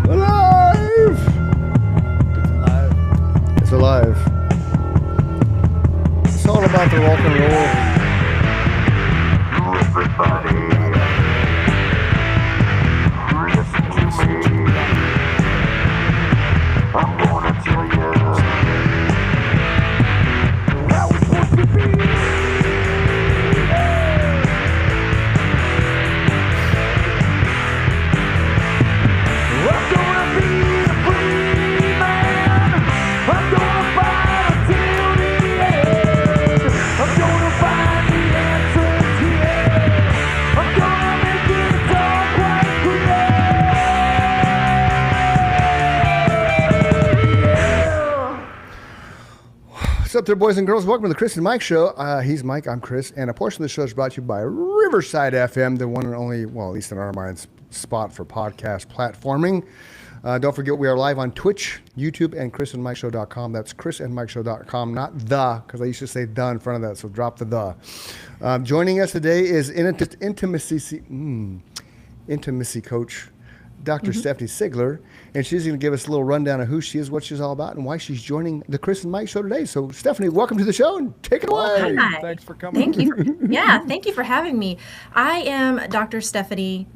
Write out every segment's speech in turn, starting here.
Alive! It's alive. It's all about the rock and roll. Everybody, listen to me. I'm gonna tell you how it's supposed to be. I'm gonna be a free man. I'm gonna fight until the end. I'm gonna find the answers here. I'm gonna make it all quite clear. What's up there, boys and girls? Welcome to the Chris and Mike Show. He's Mike, I'm Chris, and a portion of the show is brought to you by Riverside FM, the one and only, well, at least in our minds, spot for podcast platforming. Don't forget, we are live on Twitch, YouTube, and chrisandmikeshow.com. That's chrisandmikeshow.com, not the, because I used to say the in front of that, so drop the. Joining us today is intimacy coach, Dr. Stephanie Sigler, and she's going to give us a little rundown of who she is, what she's all about, and why she's joining the Chris and Mike Show today. So, Stephanie, welcome to the show, and take it away. Hi. Thanks for coming. Thank you. Thank you for having me. I am Dr. Stephanie.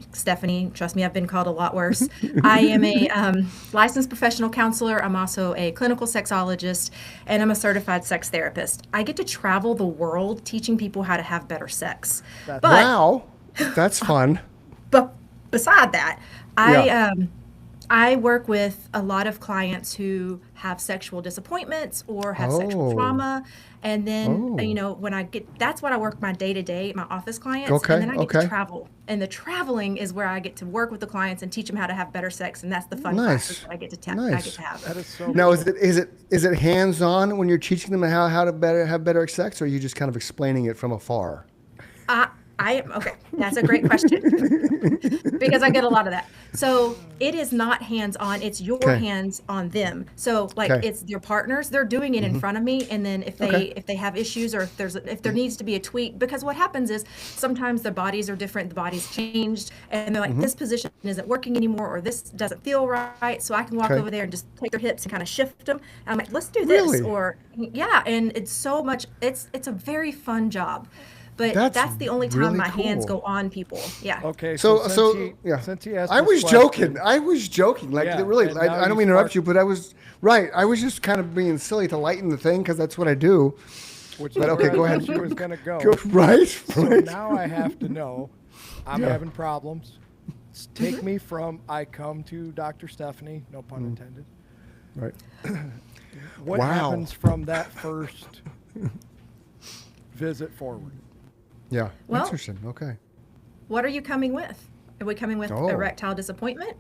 Trust me, I've been called a lot worse. I am a licensed professional counselor. I'm also a clinical sexologist, and I'm a certified sex therapist. I get to travel the world teaching people how to have better sex. Wow, that's fun. But beside that, I work with a lot of clients who have sexual disappointments or have sexual trauma. And then, when I get, that's what I work my day to day, my office clients. Okay, And then I get to travel. And the traveling is where I get to work with the clients and teach them how to have better sex. And that's the fun classes that I get to I get to have. That is so Now, is it hands-on when you're teaching them how to have better sex, or are you just kind of explaining it from afar? Okay, that's a great question because I get a lot of that. So it is not hands-on, it's your hands on them. So it's their partners, they're doing it in front of me. And then if they have issues or if there needs to be a tweak, because what happens is sometimes their bodies are different, the body's changed, and they're like, this position isn't working anymore, or this doesn't feel right. So I can walk over there and just take their hips and kind of shift them. I'm like, let's do this. Really? And it's so much, it's a very fun job. But that's the only time really my hands cool. go on people. Yeah. Okay. So since he asked I was this joking. question- I was joking. Like, Yeah, really, and I now don't you mean to interrupt sparked- you, but I was right. I was just kind of being silly to lighten the thing because that's what I do. Which But is okay, where go I ahead. thought you was gonna go. Right. So now I have to know. I'm having problems. Take me from I come to Dr. Stephanie, no pun intended. Right. What Wow. happens from that first visit forward? Yeah. Well- Interesting. Okay. What are you coming with? Are we coming with erectile disappointment?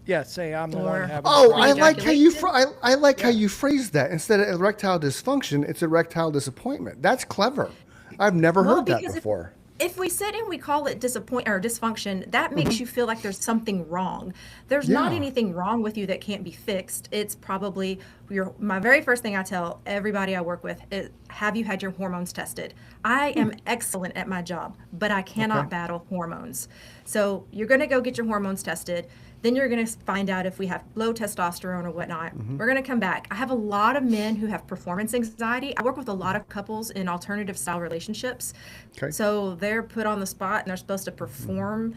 Yeah, say I'm the Or- one having. Oh, problems. I like how you Ejaculation? I like how you phrased that. Instead of erectile dysfunction, it's erectile disappointment. That's clever. I've never heard that because before. If we sit and we call it dysfunction, that makes you feel like there's something wrong. There's not Yeah. anything wrong with you that can't be fixed. It's probably my very first thing I tell everybody I work with is, have you had your hormones tested? I am excellent at my job, but I cannot battle hormones. So you're going to go get your hormones tested. Then you're going to find out if we have low testosterone or whatnot. We're going to come back. I have a lot of men who have performance anxiety. I work with a lot of couples in alternative style relationships. Okay. So they're put on the spot and they're supposed to perform,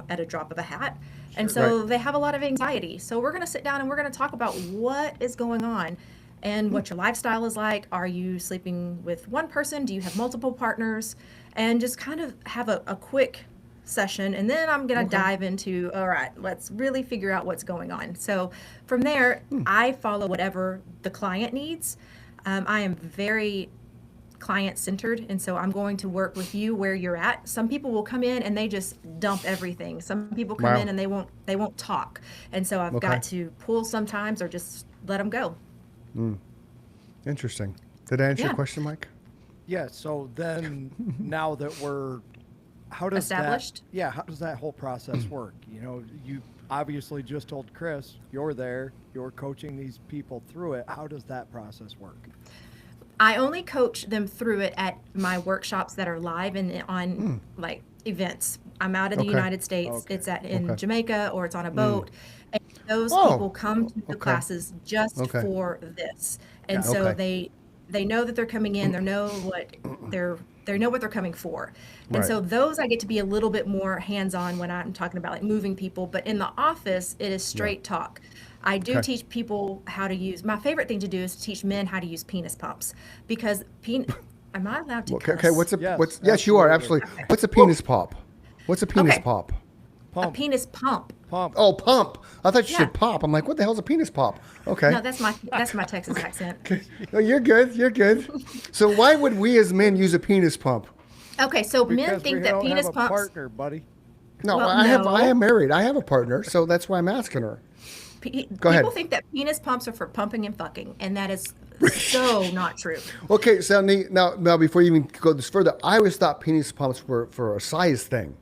at a drop of a hat. And so they have a lot of anxiety. So we're going to sit down and we're going to talk about what is going on and what your lifestyle is like. Are you sleeping with one person? Do you have multiple partners? And just kind of have a quick session, and then I'm going to dive into, all right, let's really figure out what's going on. So from there, I follow whatever the client needs. I am very client-centered, and so I'm going to work with you where you're at. Some people will come in and they just dump everything. Some people come in and they won't talk, and so I've got to pull sometimes or just let them go. Interesting. Did I answer your Yeah. question, Mike? Yeah. So then, now that we're, how does Established? that? Yeah. How does that whole process work? You know, you obviously just told Chris you're there, you're coaching these people through it. How does that process work? I only coach them through it at my workshops that are live and on like events. I'm out in the Okay. United States. Okay. It's in Okay. Jamaica or it's on a boat. And those Oh, people come to the okay. classes just Okay. for this. And so Okay. they know that they're coming in, they know what they're coming for. And Right. so those I get to be a little bit more hands-on when I'm talking about like moving people, but in the office it is straight talk. I do Okay. teach people how to use, my favorite thing to do is to teach men how to use penis pumps because am I allowed to Okay, cuss? okay, what's a Yes, yes, you are absolutely. absolutely. What's a penis pop? What's a penis Okay. pop? A Pump. penis pump. Pump. Oh, pump. I thought you Yeah. said pop. I'm like, what the hell's a penis pop? Okay. No, that's my Texas accent. No, you're good. You're good. So why would we as men use a penis pump? Okay, so men Because think we that don't penis have a pumps. partner, buddy. No, Well, I no. am married. I have a partner, so that's why I'm asking her. Go ahead. People think that penis pumps are for pumping and fucking, and that is so not true. Okay, so now before you even go this further, I always thought penis pumps were for a size thing.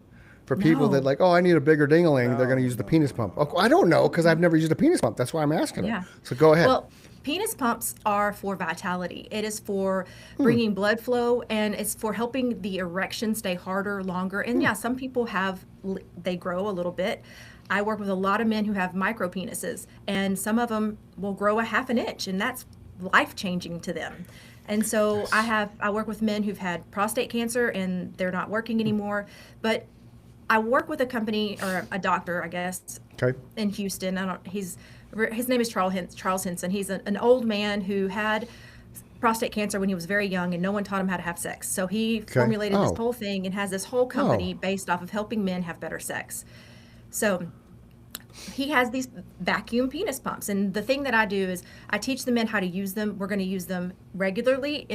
For people that No. like, oh, I need a bigger dingling, they're going to use the penis pump. Oh, I don't know because I've never used a penis pump. That's why I'm asking her. Yeah. So go ahead. Well, penis pumps are for vitality. It is for bringing blood flow, and it's for helping the erection stay harder, longer. And yeah, some people they grow a little bit. I work with a lot of men who have micro penises, and some of them will grow a half an inch, and that's life changing to them. And so I work with men who've had prostate cancer and they're not working anymore. But I work with a company or a doctor, I guess, Okay. in Houston. His name is Charles Henson. He's an old man who had prostate cancer when he was very young, and no one taught him how to have sex. So he formulated this Oh. whole thing and has this whole company Oh. based off of helping men have better sex. So he has these vacuum penis pumps, and the thing that I do is I teach the men how to use them. We're going to use them regularly,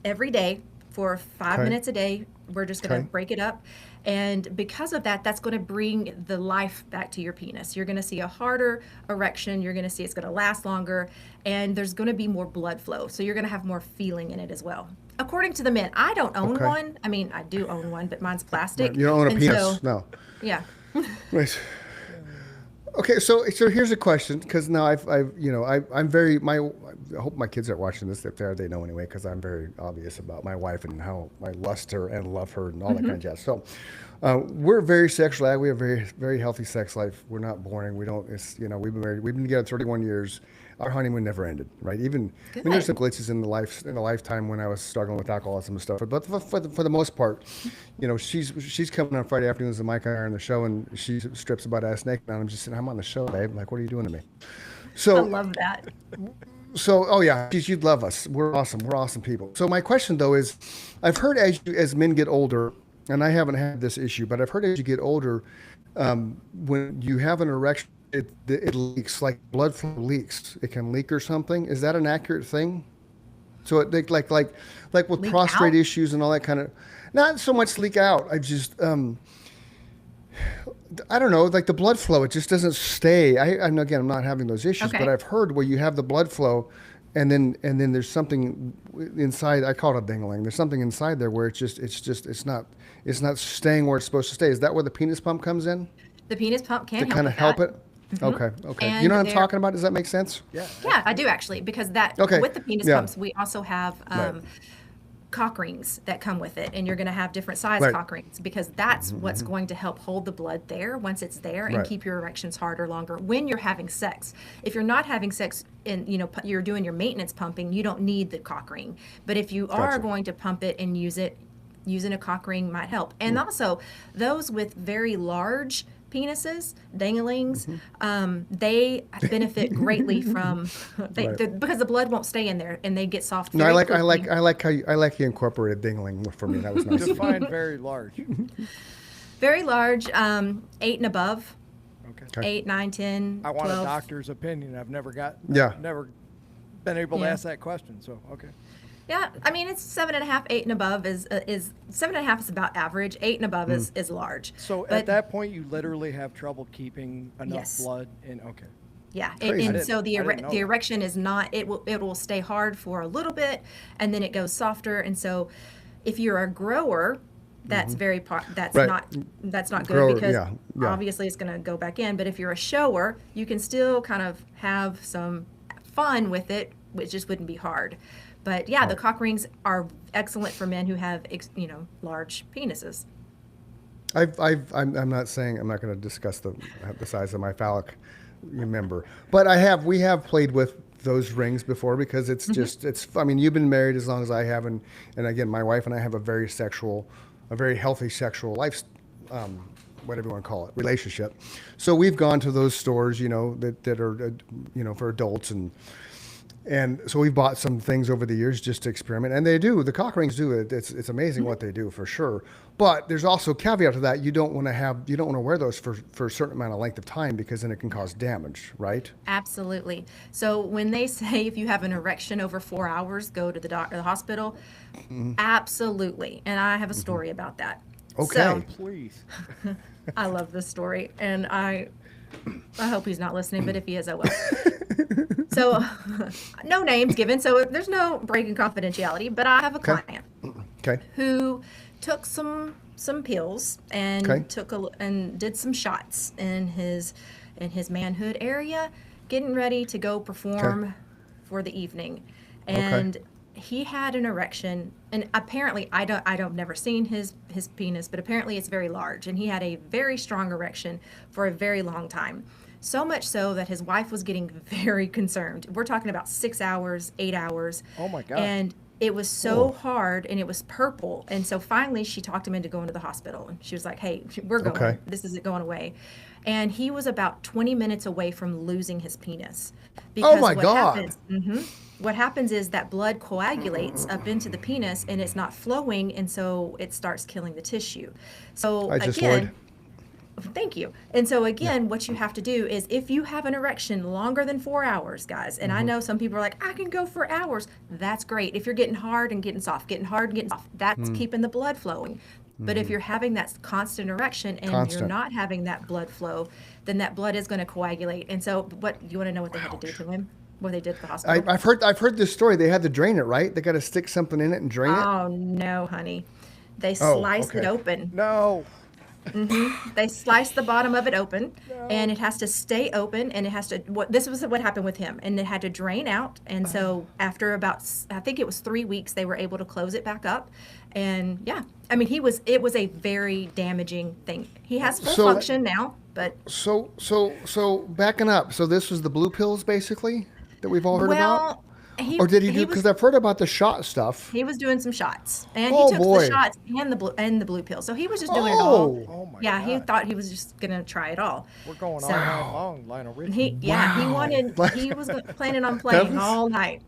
every day for 5 Okay. minutes a day. We're just going to Okay. break it up, and because of that, that's going to bring the life back to your penis. You're going to see a harder erection. You're going to see it's going to last longer, and there's going to be more blood flow. So you're going to have more feeling in it as well. According to the men, I don't own Okay. one. I mean, I do own one, but mine's plastic. You don't own a and penis. so- No. Yeah. Right. Okay, so here's a question because now I'm very I hope my kids aren't watching this. If they are, they know anyway because I'm very obvious about my wife and how I lust her and love her and all that kind of jazz. So we're very sexual. We have very very healthy sex life. We're not boring. We don't. It's we've been married. We've been together 31 years. Our honeymoon never ended. Right. Even I mean, there's some glitches in the lifetime when I was struggling with alcoholism and stuff. But for the most part, she's coming on Friday afternoons and Mike and I are on the show and she strips about ass naked and I'm just saying I'm on the show, babe. Like, what are you doing to me? So I love that. So, oh yeah, you'd love us. We're awesome. We're awesome people. So my question though is, I've heard as men get older, and I haven't had this issue, but I've heard as you get older, when you have an erection, it leaks, like blood flow leaks. It can leak or something. Is that an accurate thing? So it like with Leak prostate out? issues and all that kind of, not so much leak out. I just I don't know, like the blood flow, it just doesn't stay. And again, I'm not having those issues, Okay. but I've heard where you have the blood flow, and then there's something inside. I call it a dingling. There's something inside there where it's not staying where it's supposed to stay. Is that where the penis pump comes in The penis pump can to help kind of with help that. it? Okay. And You know what I'm they're- talking about? Does that make sense? Yeah. Yeah, I do actually, because Okay, with the penis yeah. pumps, we also have Right. cock rings that come with it, and you're going to have different size Right. cock rings because that's what's going to help hold the blood there once it's there and Right. keep your erections harder longer when you're having sex. If you're not having sex and you're doing your maintenance pumping, you don't need the cock ring. But if you are Gotcha. going to pump it and use it, using a cock ring might help. And also, those with very large penises, danglings, they benefit greatly from Right. because the blood won't stay in there and they get soft. No, I very like quickly. how you incorporated dingling for me. That was nice. Define very large. Very large, 8 and above, Okay. Okay. 8, 9, 10, I want 12. a doctor's opinion. I've never Yeah. never been able to Yeah. ask that question. So okay. Yeah, I mean it's 7.5, 8 and above is 7.5 is about average. 8 and above is large. So But- at that point, you literally have trouble keeping enough Yes. blood in. Okay. Yeah, Crazy. and I so the I didn't know the that. erection is not. It will stay hard for a little bit, and then it goes softer. And so, if you're a grower, that's that's Right. that's not good Grower, because yeah, yeah. obviously it's going to go back in. But if you're a shower, you can still kind of have some fun with it, which just wouldn't be hard. But yeah, the cock rings are excellent for men who have large penises. I'm not saying I'm not going to discuss the size of my phallic remember. But we have played with those rings before because it's just, I mean, you've been married as long as I have. And again, my wife and I have a very healthy sexual life, whatever you want to call it, relationship. So we've gone to those stores, that are, for adults. And so we've bought some things over the years just to experiment, and the cock rings do it. It's amazing what they do for sure. But there's also a caveat to that. You don't want to wear those for a certain amount of length of time because then it can cause damage, right? Absolutely. So when they say if you have an erection over 4 hours, go to the doctor, the hospital. Absolutely. And I have a story about that. Okay. So, Please. I love this story, and I hope he's not listening, but if he is, I will. So, no names given, so there's no breaking confidentiality, but I have a client Okay. who took some pills and Okay. and did some shots in his manhood area, getting ready to go perform for the evening. And he had an erection, and apparently I've never seen his penis, but apparently it's very large, and he had a very strong erection for a very long time. So much so that his wife was getting very concerned. We're talking about 6 hours, 8 hours. Oh my God. And it was so hard, and it was purple. And so finally she talked him into going to the hospital, and she was like, hey, we're going. Okay. This isn't going away. And he was about 20 minutes away from losing his penis. Because my God. What happens is that blood coagulates up into the penis, and it's not flowing, and so it starts killing the tissue. So again, thank you. And so again, what you have to do is if you have an erection longer than 4 hours, guys, and I know some people are like, I can go for hours. That's great. If you're getting hard and getting soft, that's keeping the blood flowing. But if you're having that constant erection and you're not having that blood flow, then that blood is going to coagulate. And so you want to know what they had to do to him? What they did at the hospital? I've heard this story. They had to drain it, right? They got to stick something in it and drain it. Oh, no, honey. They sliced it open. No. They sliced the bottom of it open, and it has to stay open, and it has to. This was what happened with him, and it had to drain out. And so after about, I think it was 3 weeks, they were able to close it back up. And yeah, I mean, it was a very damaging thing. He has full function now, but so backing up. So this was the blue pills, basically, that we've all heard about. Or did he do? Because I've heard about the shot stuff. He was doing some shots, and he took the shots and the blue pill. So he was just doing it all. Oh my yeah, God. He thought he was just gonna try it all. We're going all night long, Lionel Richie. He was planning on playing all night.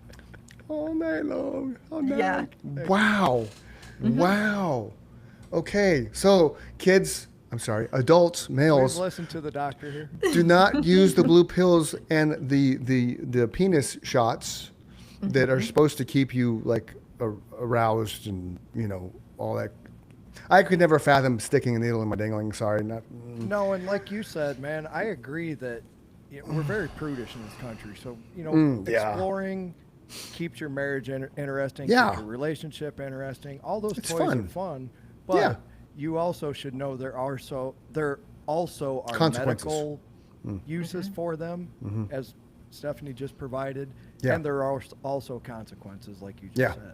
All night long. All night. Yeah. Wow. Wow. Okay, so kids, I'm sorry, adults, males, Please listen to the doctor here. do not use the blue pills and the penis shots that are supposed to keep you like aroused and all that. I could never fathom sticking a needle in my dingling. Sorry, not. No, and like you said, man, I agree that we're very prudish in this country. So exploring keeps your marriage interesting, keeps your relationship interesting. All those toys are fun, but you also should know there also are medical uses for them, as Stephanie just provided, and there are also consequences, like you just said.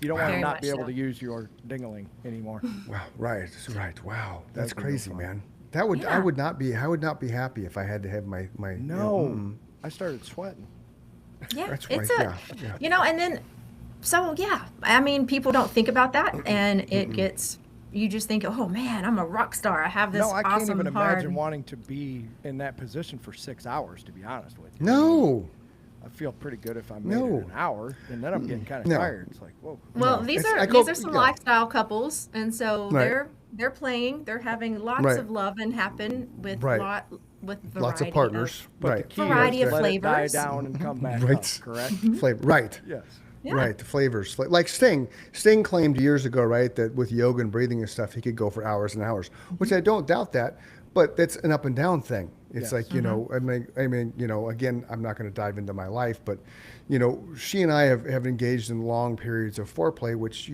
You don't want to not be able to use your dingling anymore. Wow, right. Wow, that's crazy, man. That would I would not be happy if I had to have my. No, I started sweating. Yeah, That's it's right. and then, so I mean, people don't think about that, and it gets. You just think, oh man, I'm a rock star. I have this I can't even hard. imagine wanting to be in that position for 6 hours, to be honest with you. No. I feel pretty good if I made it an hour, and then I'm getting kind of tired. It's like, whoa. Well, these are some lifestyle couples, and so they're playing. They're having lots of loving happen with with variety lots of partners. But the key variety is of let flavors. it die down and come back up, correct? Flavor, right. Yes. Yeah. Right, the flavors. Like Sting. Sting claimed years ago, right, that with yoga and breathing and stuff, he could go for hours and hours, which I don't doubt that, but that's an up and down thing. It's like, I mean, again, I'm not going to dive into my life, but, she and I have engaged in long periods of foreplay, which,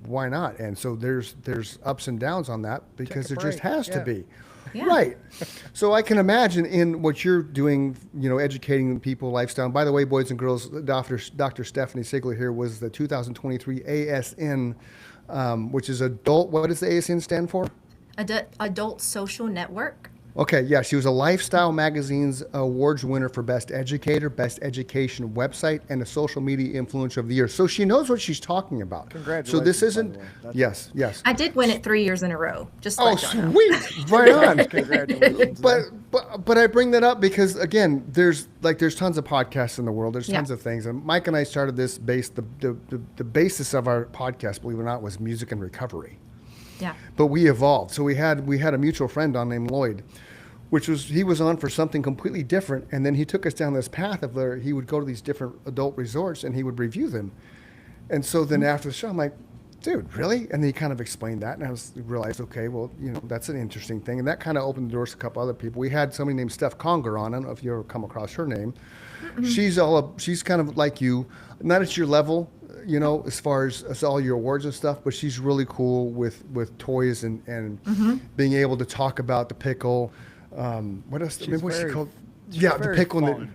why not? And so there's ups and downs on that because there just has to be. Yeah. Right. So I can imagine in what you're doing, educating people lifestyle. And by the way, boys and girls, Dr. Stephanie Sigler here was the 2023 ASN, which is adult. What does the ASN stand for? Adult Social Network. Okay, yeah, she was a Lifestyle Magazine's awards winner for Best Educator, Best Education Website, and a Social Media Influencer of the Year. So she knows what she's talking about. Congratulations, So this by isn't. the way. That's Yes. I did win it 3 years in a row. Just Oh, like sweet! Right on. Congratulations. But I bring that up because again, there's tons of podcasts in the world. There's tons Yeah. of things, and Mike and I started this the basis of our podcast, believe it or not, was music and recovery. Yeah. But we evolved. So we had a mutual friend on named Lloyd, he was on for something completely different, and then he took us down this path of where he would go to these different adult resorts and he would review them. And so then after the show, I'm like, dude, really? And then he kind of explained that, and I realized, okay, well, that's an interesting thing, and that kind of opened the doors to a couple other people. We had somebody named Steph Conger on. I don't know if you ever come across her name. Mm-hmm. She's kind of like you, not at your level, as far as all your awards and stuff, but she's really cool with toys and Mm-hmm. being able to talk about the pickle. What else? She's What's she very- called? she's Yeah, the very pickle and fun.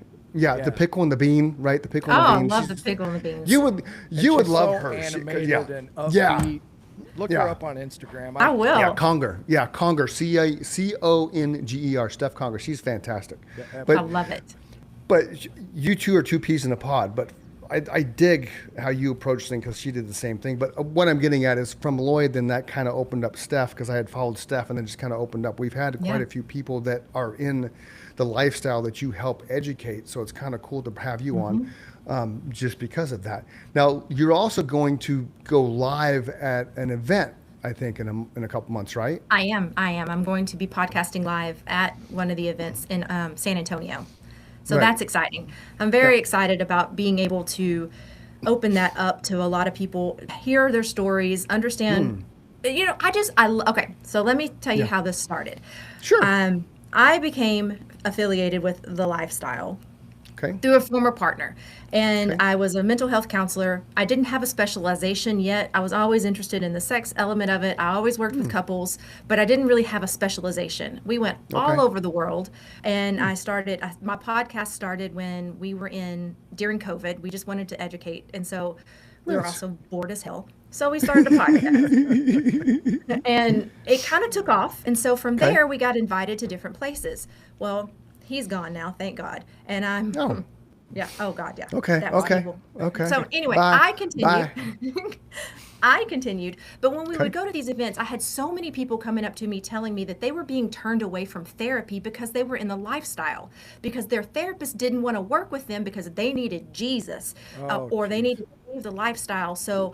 the pickle and the bean, right? The pickle Oh, and I the bean. love the She's- pickle and the beans. You would She's love so her. Animated and upbeat. Yeah. Look Yeah. her up on Instagram. I will. Yeah, Conger. Yeah, Conger. Conger. Steph Conger. She's fantastic. Yeah, But I love it. But you two are two peas in a pod. But I dig how you approach things because she did the same thing. But what I'm getting at is from Lloyd, then that kind of opened up Steph because I had followed Steph and then just kind of opened up. We've had quite Yeah. a few people that are in the lifestyle that you help educate. So it's kind of cool to have you on just because of that. Now, you're also going to go live at an event, I think, in a couple months, right? I am. I'm going to be podcasting live at one of the events in San Antonio. So Right. that's exciting. I'm very excited about being able to open that up to a lot of people, hear their stories, understand. Okay, so let me tell you how this started. Sure. I became affiliated with The Lifestyle Okay. through a former partner. And I was a mental health counselor. I didn't have a specialization yet. I was always interested in the sex element of it. I always worked with couples, but I didn't really have a specialization. We went all over the world. And my podcast started when we were during COVID. We just wanted to educate. And so we were also bored as hell. So we started a podcast. And it kind of took off. And so from there, we got invited to different places. Well, he's gone now, thank God. And I'm... Oh. Yeah. Oh God. Yeah. Okay, That was okay, evil. okay. So anyway, Bye. I continued. I continued. But when we would go to these events, I had so many people coming up to me telling me that they were being turned away from therapy because they were in the lifestyle, because their therapist didn't want to work with them because they needed Jesus or they needed to leave the lifestyle. So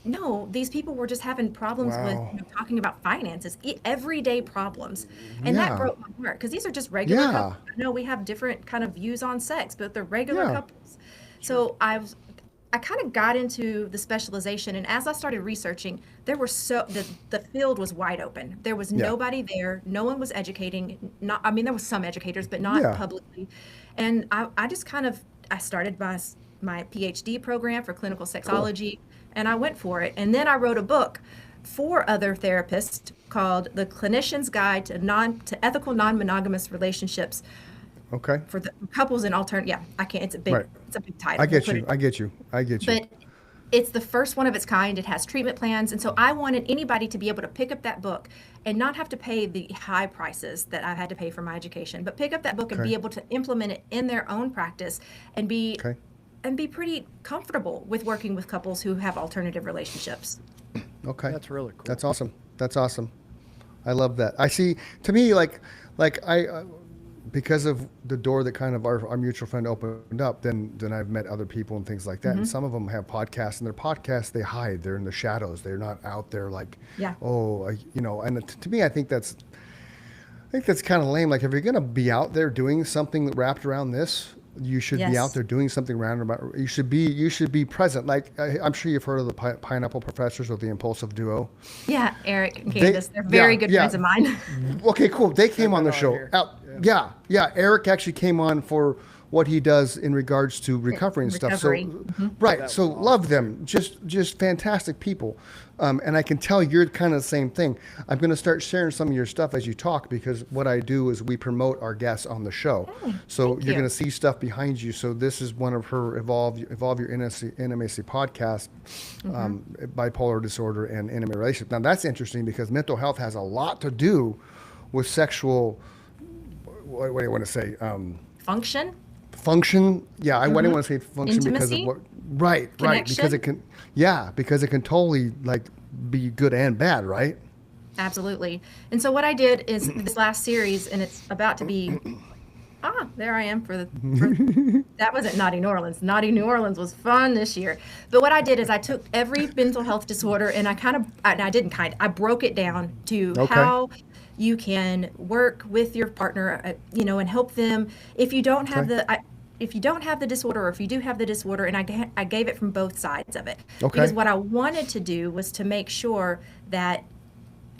no, these people were just having problems with talking about finances, everyday problems. And that broke my heart because these are just regular couples. I know we have different kind of views on sex, but they're regular couples. So I kind of got into the specialization, and as I started researching, there were the field was wide open. There was nobody there. No one was educating. There was some educators, but not publicly. And I just I started my PhD program for clinical sexology. And I went for it. And then I wrote a book for other therapists called The Clinician's Guide to Ethical Non-Monogamous Relationships. Okay. For the couples and I can't, it's a big title. I get you. But it's the first one of its kind. It has treatment plans. And so I wanted anybody to be able to pick up that book and not have to pay the high prices that I had to pay for my education, but pick up that book and be able to implement it in their own practice and be pretty comfortable with working with couples who have alternative relationships. Okay. That's really cool. That's awesome. I love that. I see, to me, like I, because of the door that kind of our mutual friend opened up, then I've met other people and things like that. And some of them have podcasts, and their podcasts, they hide. They're in the shadows. They're not out there like, and to me, I think that's kind of lame. Like, if you're going to be out there doing something wrapped around this, you should be out there doing something roundabout. You should be present. Like, I'm sure you've heard of the Pineapple Professors or the Impulsive Duo. Yeah, Eric and Candace. They're very good friends of mine. Okay, cool. They came on the show. Eric actually came on for what he does in regards to recovery and stuff. So, right. So love them. Just fantastic people. And I can tell you're kind of the same thing. I'm going to start sharing some of your stuff as you talk, because what I do is we promote our guests on the show. So you're going to see stuff behind you. So this is one of her Evolve Your Intimacy podcast, bipolar disorder and intimate relationship. Now that's interesting because mental health has a lot to do with sexual what do you want to say? Function. Function. Yeah, I didn't want to say function because of Intimacy? what. Right. Because it Connection? can. Yeah, because it can totally like be good and bad, right? Absolutely. And so what I did is this last series, and it's about to be, there I am that wasn't Naughty New Orleans. Naughty New Orleans was fun this year. But what I did is I took every mental health disorder and I broke it down to Okay. how you can work with your partner, and help them. If you don't have if you don't have the disorder, or if you do have the disorder, and I gave it from both sides of it. Okay. Because what I wanted to do was to make sure that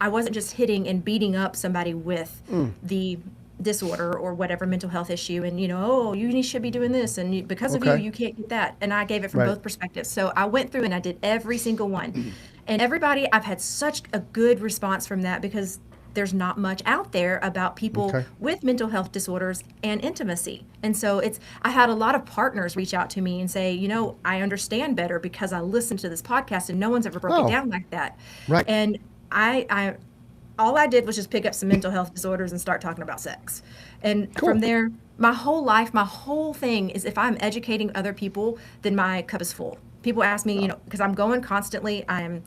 I wasn't just hitting and beating up somebody with the disorder or whatever mental health issue, and you should be doing this, and because of Okay. you can't get that. And I gave it from Right. both perspectives. So I went through and I did every single one, and everybody, I've had such a good response from that because there's not much out there about people Okay. with mental health disorders and intimacy. And so I had a lot of partners reach out to me and say, I understand better because I listened to this podcast and no one's ever broke Oh. it down like that. Right. And all I did was just pick up some mental health disorders and start talking about sex. And Cool. from there, my whole life, my whole thing is if I'm educating other people, then my cup is full. People ask me, because I'm going constantly, I am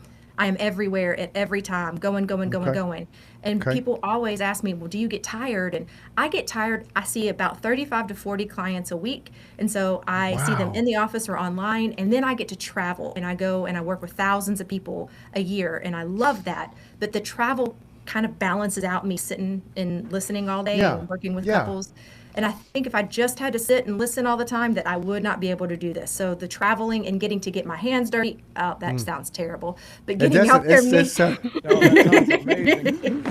everywhere at every time, going. Okay. And Okay. people always ask me, well, do you get tired? And I get tired. I see about 35 to 40 clients a week. And so I see them Wow. in the office or online. And then I get to travel and I go and I work with thousands of people a year. And I love that. But the travel kind of balances out me sitting and listening all day Yeah. and working with Yeah. couples. And I think if I just had to sit and listen all the time, that I would not be able to do this. So the traveling and getting to get my hands dirty, that sounds terrible. But It getting out there, doesn't. It's, No, that sounds amazing.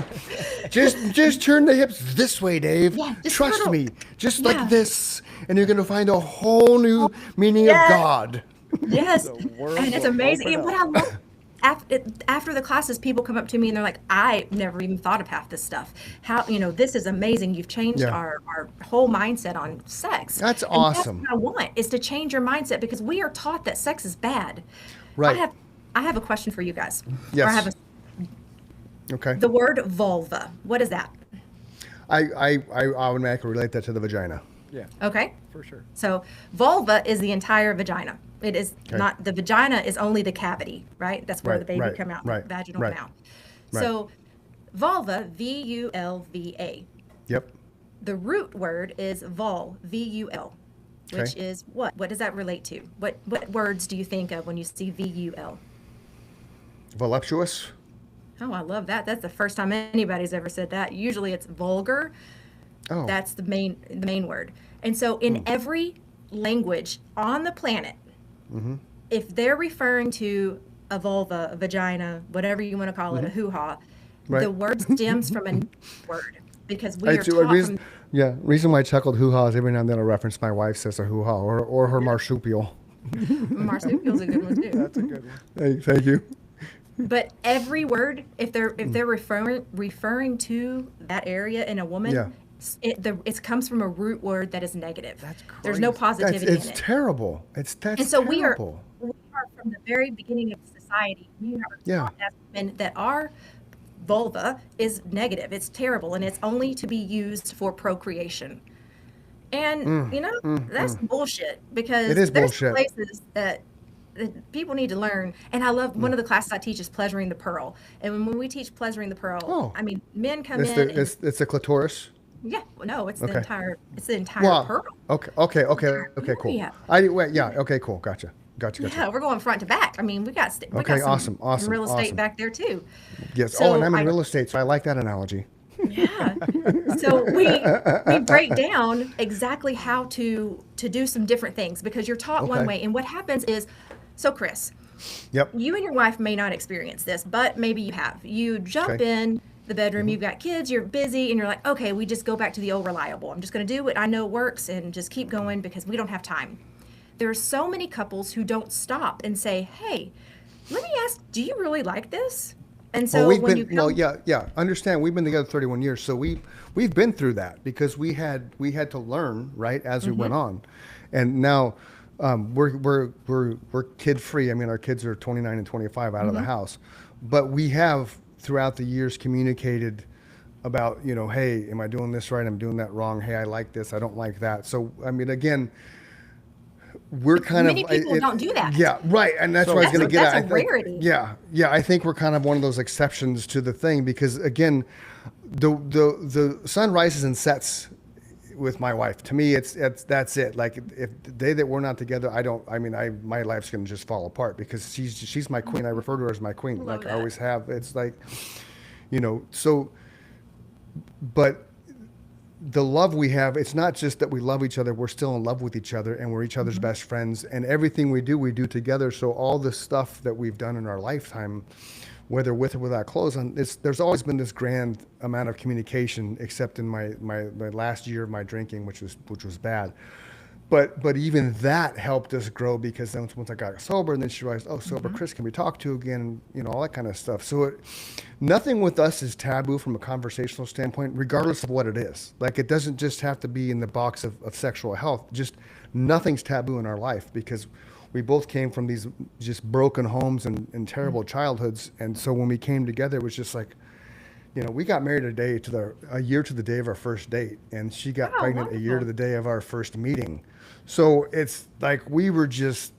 just turn the hips this way, Dave. Yeah, just Trust little. me. Just Yeah. like this, and you're gonna find a whole new meaning yes. of God. yes, The world and it's will amazing. open And what I love, after the classes, people come up to me and they're like, I never even thought of half this stuff. How, this is amazing. You've changed Yeah. our whole mindset on sex. That's And awesome. That's what I want, is to change your mindset, because we are taught that sex is bad. Right. I have a question for you guys. Yes. Or I have Okay. the word vulva. What is that? I automatically relate that to the vagina. Yeah, Okay. for sure. So vulva is the entire vagina. It is Okay. not, the vagina is only the cavity, right? That's where Right, the baby right, come out, right, vaginal right, come out. right. So vulva, vulva. Yep. The root word is vul, vul, which Okay. is what? What does that relate to? What words do you think of when you see vul? Voluptuous. Oh, I love that. That's the first time anybody's ever said that. Usually it's vulgar. Oh. That's the main word. And so in every language on the planet, if they're referring to a vulva, a vagina, whatever you want to call it, a hoo-ha, Right. the word stems from a word, because we are It's a taught reason, reason why I chuckled hoo-ha is every now and then a reference my wife says a hoo-ha or her marsupial. marsupial's a good one too. That's a good one. Thank you. But every word, if they're referring to that area in a woman, Yeah. it comes from a root word that is negative. That's There's no crazy. positivity It's in it. terrible. That's And so terrible. we are from the very beginning of society, we are Yeah. taught as women that our vulva is negative. It's terrible, and it's only to be used for procreation. And that's bullshit, because It is there's bullshit. places that people need to learn. And I love, one of the classes I teach is pleasuring the pearl. And when we teach pleasuring the pearl, Oh. I mean, men come It's in the and, it's the clitoris. yeah, well, no, it's Okay. the entire Well, pearl. okay, cool. Yeah. Okay, cool. Gotcha. Yeah, we're going front to back. I mean, we got Okay, some awesome, real estate awesome. back there too. Yes. So and I'm in I- real estate, so I like that analogy. Yeah. So we break down exactly how to do some different things, because you're taught one Okay. way, and what happens is, so Chris, Yep. you and your wife may not experience this, but maybe you have. You jump Okay. in the bedroom, you've got kids, you're busy, and you're like, okay, we just go back to the old reliable. I'm just going to do what I know works and just keep going because we don't have time. There are so many couples who don't stop and say, hey, let me ask, do you really like this? And so Well, when you come, Understand, we've been together 31 years, so we've been through that because we had to learn, right, as we went on, and now we're kid free. I mean, our kids are 29 and 25 out of the house, but we have throughout the years communicated about, hey, am I doing this right? I'm doing that wrong. Hey, I like this. I don't like that. So, I mean, again, we're kind Many people don't do that. Yeah, right. And that's what I was going to get at. That's a rarity. Yeah. I think we're kind of one of those exceptions to the thing because, again, the sun rises and sets with my wife. To me, that's it. Like if the day that we're not together, my life's going to just fall apart because she's my queen. I refer to her as my queen. Love I that. always have. It's like, so, but the love we have, it's not just that we love each other, we're still in love with each other and we're each other's best friends, and everything we do together. So all the stuff that we've done in our lifetime, whether with or without clothes on, there's always been this grand amount of communication, except in my last year of my drinking, which was bad. But even that helped us grow because then once I got sober, and then she realized, sober Chris can be talked to again, all that kind of stuff. So nothing with us is taboo from a conversational standpoint, regardless of what it is. Like it doesn't just have to be in the box of sexual health. Just nothing's taboo in our life because we both came from these just broken homes and terrible childhoods. And so when we came together, it was just like, we got married a year to the day of our first date, and she got pregnant wonderful. a year to the day of our first meeting. So it's like we were just,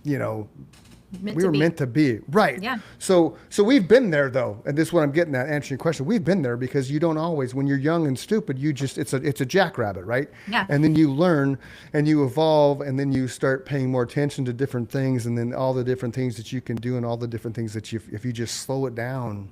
we were meant to be. Right. Yeah. So we've been there though, and this is what I'm getting at, answering your question. We've been there because you don't always, when you're young and stupid, it's a jackrabbit, right? Yeah. And then you learn and you evolve, and then you start paying more attention to different things, and then all the different things that you can do and all the different things that if you just slow it down.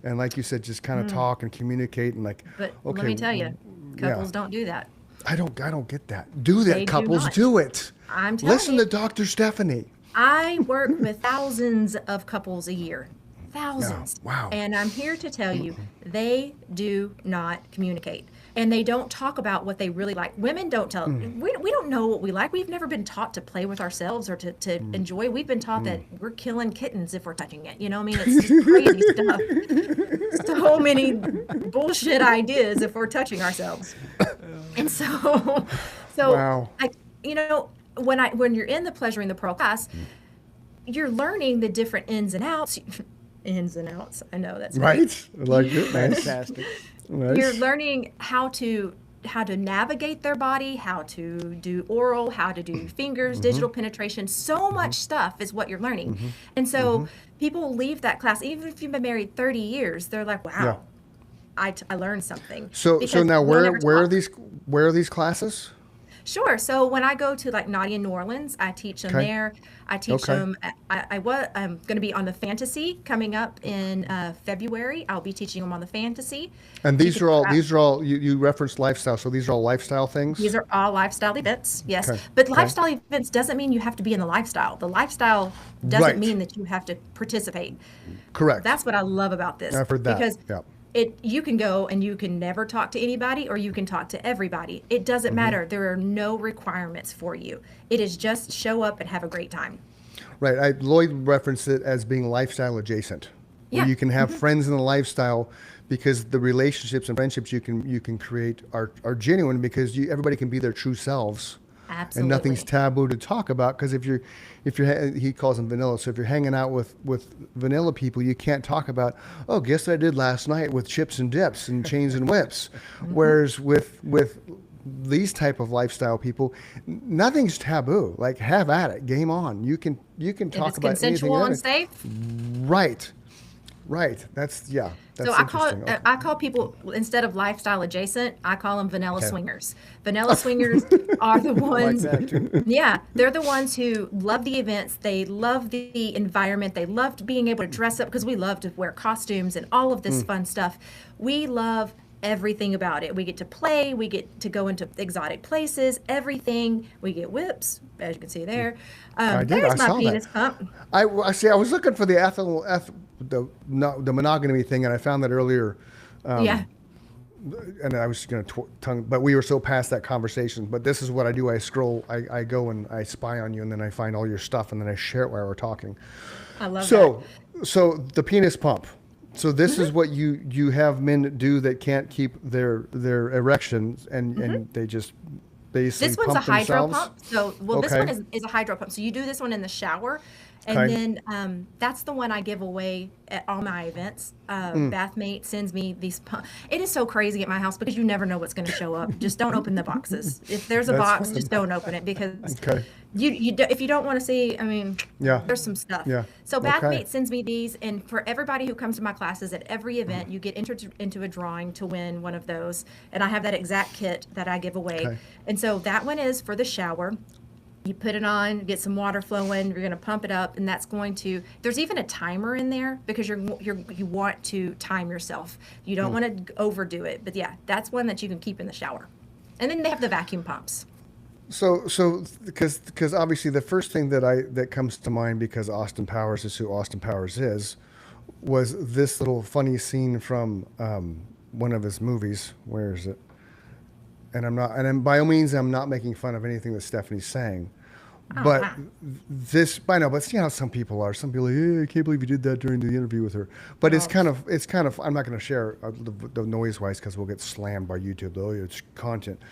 And like you said, just kind of talk and communicate and like, But okay, let me tell you, couples don't do that. I don't get that. Do that. They do Couples not. do it. I'm telling Listen you. to Dr. Stephanie. I work with thousands of couples a year. Thousands. Wow. And I'm here to tell you, they do not communicate. And they don't talk about what they really like. Women don't tell. We don't know what we like. We've never been taught to play with ourselves or to enjoy. We've been taught that we're killing kittens if we're touching it. I mean, it's just crazy stuff. So many bullshit ideas if we're touching ourselves. And so Wow. when you're in the Pleasuring the Pearl class, you're learning the different ins and outs. Ins and outs. I know that's Right? I like it. Nice. Fantastic. Nice. You're learning how to navigate their body, how to do oral, how to do fingers, digital penetration. So much stuff is what you're learning. And so people leave that class, even if you've been married 30 years, they're like, wow, I learned something. So Because now we'll never where are talk. these classes? Sure. So when I go to like Naughty in New Orleans, I teach them Okay. there. I teach Okay. them. I'm going to be on the fantasy coming up in February. I'll be teaching them on the fantasy. And You these can are all grab- you referenced lifestyle, so these are all lifestyle things? These are all lifestyle events, yes. Okay. But Okay. lifestyle events doesn't mean you have to be in the lifestyle. The lifestyle doesn't Right. mean that you have to participate. Correct. That's what I love about this. I've heard that, Because yeah. you can go and you can never talk to anybody, or you can talk to everybody. It doesn't matter. There are no requirements for you. It is just show up and have a great time. Right. Lloyd referenced it as being lifestyle adjacent. Where Yeah. you can have friends in the lifestyle because the relationships and friendships you can create are genuine because everybody can be their true selves. Absolutely. And nothing's taboo to talk about because if you're he calls them vanilla. So if you're hanging out with vanilla people, you can't talk about, guess what I did last night with chips and dips and chains and whips. Whereas with these type of lifestyle people, nothing's taboo. Like have at it, game on. You can If talk it's about consensual anything. and safe. Right. That's So interesting. Okay. I call people, instead of lifestyle adjacent, I call them vanilla swingers. Vanilla swingers are the Like ones. that too. Yeah, they're the ones who love the events. They love the environment. They loved being able to dress up because we love to wear costumes and all of this fun stuff. We love everything about it. We get to play. We get to go into exotic places. Everything. We get whips, as you can see there. I did. There's I my saw that. penis pump. I see. I was looking for the monogamy thing, and I found that earlier. Yeah. And I was going to tongue, but we were so past that conversation. But this is what I do. I scroll. I go and I spy on you, and then I find all your stuff, and then I share it while we're talking. I love that. So the penis pump. So this is what you have men do that can't keep their erections, and they just basically This one's a pump hydro themselves. pump. So, this Okay. one is a hydro pump. So you do this one in the shower, And Okay. then that's the one I give away at all my events. Bathmate sends me these. It is so crazy at my house because you never know what's going to show up. Just don't open the boxes. If there's a That's box, fun. just don't open it because Okay. if you don't want to see, I mean, Yeah. there's some stuff. Yeah. So Okay. Bathmate sends me these, and for everybody who comes to my classes at every event, you get entered into a drawing to win one of those. And I have that exact kit that I give away. Okay. And so that one is for the shower. You put it on, get some water flowing, you're going to pump it up, and that's going to, there's even a timer in there because you want to time yourself. You don't want to overdo it. But yeah, that's one that you can keep in the shower. And then they have the vacuum pumps. So because obviously the first thing that comes to mind, because Austin Powers is who Austin Powers is, was this little funny scene from one of his movies. Where is it? And by all means, I'm not making fun of anything that Stephanie's saying, but wow. I know, but see how some people are. Some people are like, hey, I can't believe you did that during the interview with her. But it's kind of, I'm not going to share the noise wise because we'll get slammed by YouTube. Though it's content,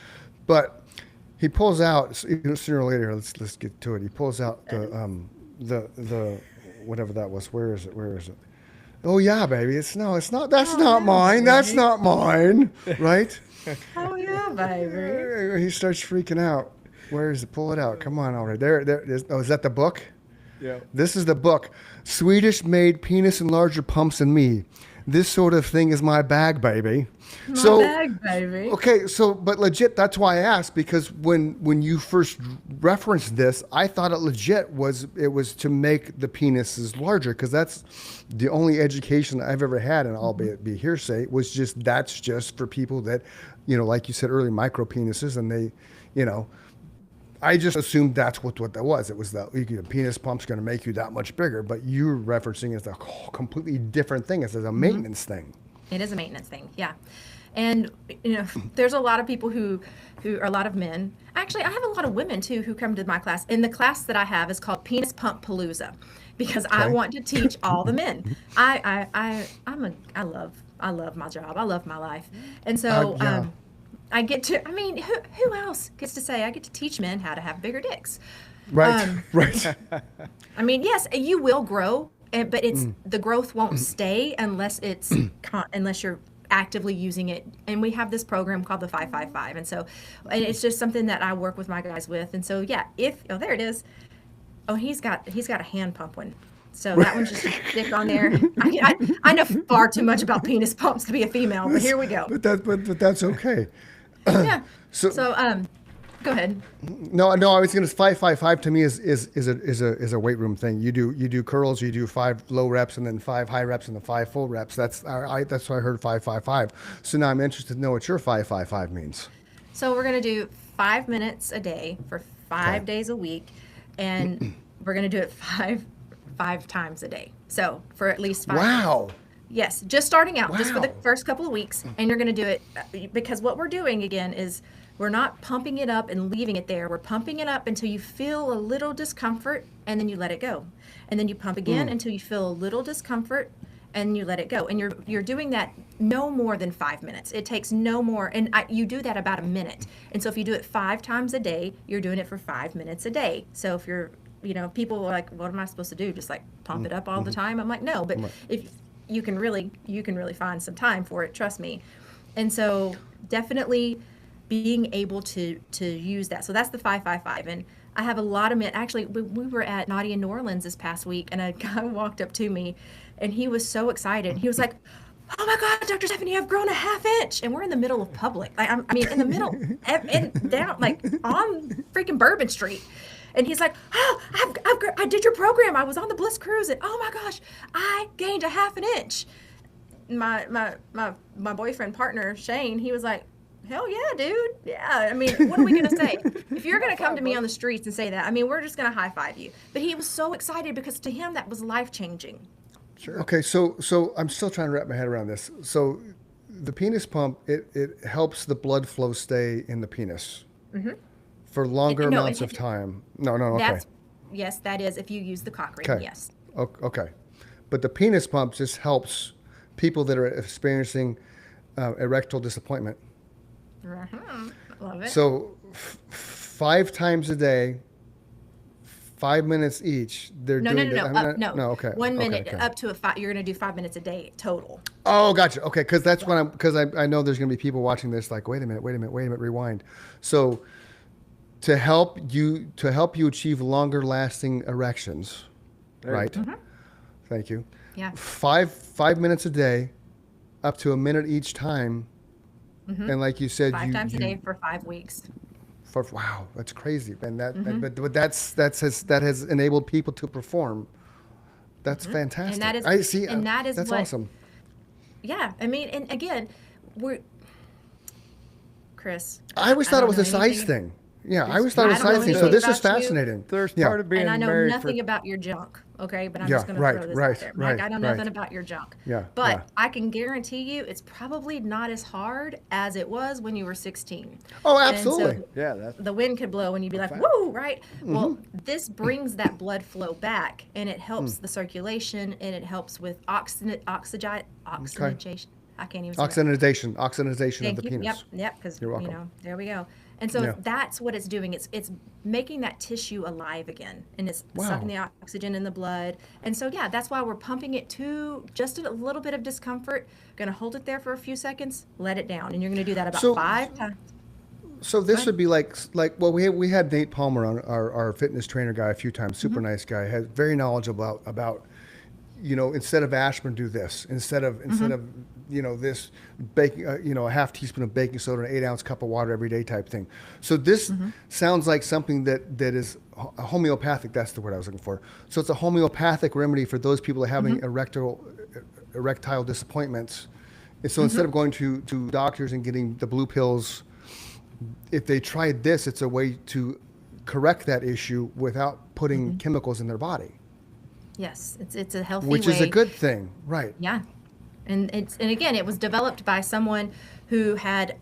but he pulls out sooner or later. Let's get to it. He pulls out the whatever that was. Where is it? Oh yeah, baby. It's not. That's not mine. That's not mine. Right? Oh yeah, baby. He starts freaking out. Where is it? Pull it out. Come on, all right. There it is. Oh, is that the book? Yeah. This is the book. Swedish-made penis enlarger pumps and me. This sort of thing is my bag, baby. My So, bag, baby. okay, but legit, that's why I asked, because when you first referenced this, I thought it legit was to make the penises larger, because that's the only education I've ever had, and albeit be hearsay, was that's just for people that, like you said earlier, micro penises, and they, I just assumed that's what that was. It was the penis pump's going to make you that much bigger, but you're referencing it as a completely different thing. It's a maintenance thing. It is a maintenance thing, yeah. And there's a lot of people who are a lot of men. Actually, I have a lot of women too who come to my class. And the class that I have is called Penis Pump Palooza, because I want to teach all the men. I love my job. I love my life, and so yeah. I get to. I mean, who else gets to say I get to teach men how to have bigger dicks? Right, right. I mean, yes, you will grow, but the growth won't stay unless unless you're actively using it. And we have this program called the 555, and it's just something that I work with my guys with. And so yeah, there it is. Oh, he's got a hand pump one. So that one's just a stick on there. I know far too much about penis pumps to be a female, but here we go. But that's okay. Yeah. So Go ahead. No, I was going to 555 to me is a weight room thing. You do curls, you do 5 low reps and then 5 high reps and then 5 full reps. That's why I heard 555. So now I'm interested to know what your 555 means. So we're going to do 5 minutes a day for 5 days a week, and we're going to do it five times a day. So for at least 5 Wow. minutes. Yes, just starting out, just for the Wow. first couple of weeks, and you're going to do it because what we're doing again is we're not pumping it up and leaving it there. We're pumping it up until you feel a little discomfort, and then you let it go, and then you pump again until you feel a little discomfort, and you let it go. And you're doing that no more than 5 minutes. It takes no more, and you do that about a minute. And so if you do it 5 times a day, you're doing it for 5 minutes a day. So if you're, people are like, what am I supposed to do? Just like pump it up all the time? I'm like, no, but if you can really find some time for it, trust me. And so definitely being able to use that. So that's the 555. And I have a lot of men. Actually, we were at Naughty in New Orleans this past week, and a guy walked up to me, and he was so excited. He was like, oh my God, Dr. Stephanie, I've grown a half inch. And we're in the middle of public. In the middle, and down, like on freaking Bourbon Street. And he's like, oh, I did your program. I was on the Bliss Cruise, and oh my gosh, I gained a half an inch. My boyfriend partner, Shane, he was like, hell yeah, dude. Yeah. What are we going to say? If you're going to come to me on the streets and say that, we're just going to high five you. But he was so excited because to him that was life changing. Sure. Okay, so I'm still trying to wrap my head around this. So the penis pump, it helps the blood flow stay in the penis for longer amounts of time. No, okay. Yes, that is if you use the cock ring, Okay. yes. Okay. But the penis pump just helps people that are experiencing erectile disappointment. Love it. So 5 times a day 5 minutes each. They're No, doing no, no, that. no, I'm not- no, okay. 1 okay, minute okay. up to you're going to do 5 minutes a day total. Oh, gotcha. Okay, because that's when because I know there's going to be people watching this like, wait a minute, rewind. So to help you achieve longer lasting erections, There you right? go. Thank you. Yeah. 5 minutes a day, up to a minute each time, and like you said, 5 times a day for 5 weeks. Wow, that's crazy, and but that has enabled people to perform. That's fantastic. And that is, I see. and that is that's what, awesome. Yeah, I mean, and again, Chris. I always thought it don't was a know size anything- thing. Yeah, I always thought it was a I don't size know thing. So anything this is about you. fascinating. There's Yeah. part of being And I know married nothing for about your junk, okay? But I'm Yeah, just going to right, throw this right, out there. right, Mike, I know right. nothing about your junk. Yeah, But yeah. I can guarantee you it's probably not as hard as it was when you were 16. Oh, And absolutely. so yeah, that's the wind could blow and you'd be like, fact. woo, right? Mm-hmm. Well, this brings that blood flow back and it helps the circulation and it helps with oxygenation. I can't even say that. Oxidization of Thank the you. penis. Yep, because You're you welcome. know, there we go. And so Yeah. that's what it's doing. It's making that tissue alive again, and it's sucking the oxygen in the blood. And so yeah, that's why we're pumping it to just a little bit of discomfort. Gonna hold it there for a few seconds, let it down, and you're gonna do that about So- 5 times. So this would be like well, we had Nate Palmer on, our fitness trainer guy, a few times. Super nice guy, has very knowledgeable about instead of aspirin, do this instead of this baking a half teaspoon of baking soda, an 8-ounce cup of water every day type thing. So this sounds like something that is homeopathic. That's the word I was looking for. So it's a homeopathic remedy for those people that are having erectile disappointments. And so instead of going to doctors and getting the blue pills, if they tried this, it's a way to correct that issue without putting chemicals in their body, Yes, it's a healthy which way. is a good thing, right? Yeah, and again, it was developed by someone who had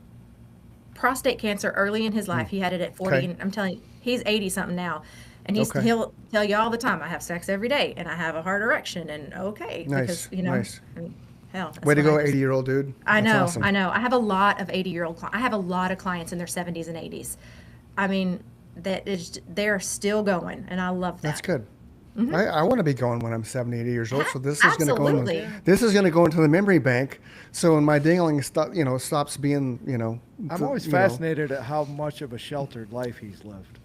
prostate cancer early in his life. He had it at 40, Okay. and I'm telling you, he's 80 something now, and Okay. he'll tell you all the time, I have sex every day, and I have a hard erection, and okay, Nice, because nice. I mean, hell, that's Way to what go, I just- 80-year-old dude. I That's know, awesome. I know. I have a lot of 80-year-old. I have a lot of clients in their 70s and 80s. I mean, they're still going, and I love that. That's good. I want to be going when I'm 70, 80 years old. So this is going to go. Absolutely. This is going to go into the memory bank. So when my dingling stops being, I'm always fascinated at how much of a sheltered life he's lived.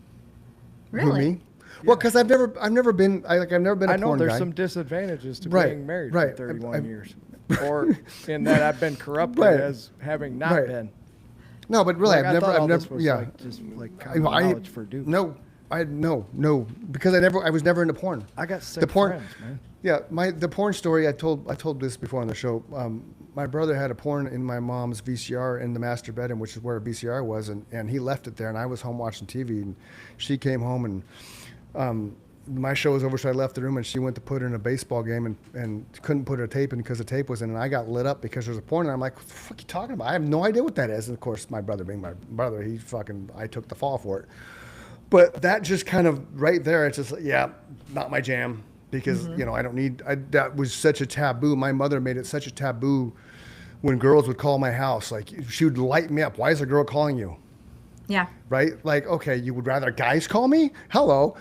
Really? Who, me? Well, because I've never been. I've never been a I know porn there's guy. some disadvantages to Right, being married right. for 31 I'm- years, or in that I've been corrupted Right. as having not Right. been. No, but really, Like, I thought all I've this never. was Yeah. like, just like common knowledge for dudes. No, no, because I was never into porn. I got sick The porn- friends, man. Yeah, the porn story I told this before on the show. My brother had a porn in my mom's VCR in the master bedroom, which is where a VCR was, and he left it there, and I was home watching TV, and she came home, and my show was over, so I left the room, and she went to put in a baseball game, and couldn't put her tape in because the tape was in, and I got lit up because there was a porn, and I'm like, what the fuck are you talking about? I have no idea what that is. And of course, my brother being my brother, I took the fall for it. But that just kind of right there, it's just, yeah, not my jam. Because, I don't need, that was such a taboo. My mother made it such a taboo when girls would call my house. Like, she would light me up. Why is a girl calling you? Yeah. Right? Like, okay, you would rather guys call me? Hello.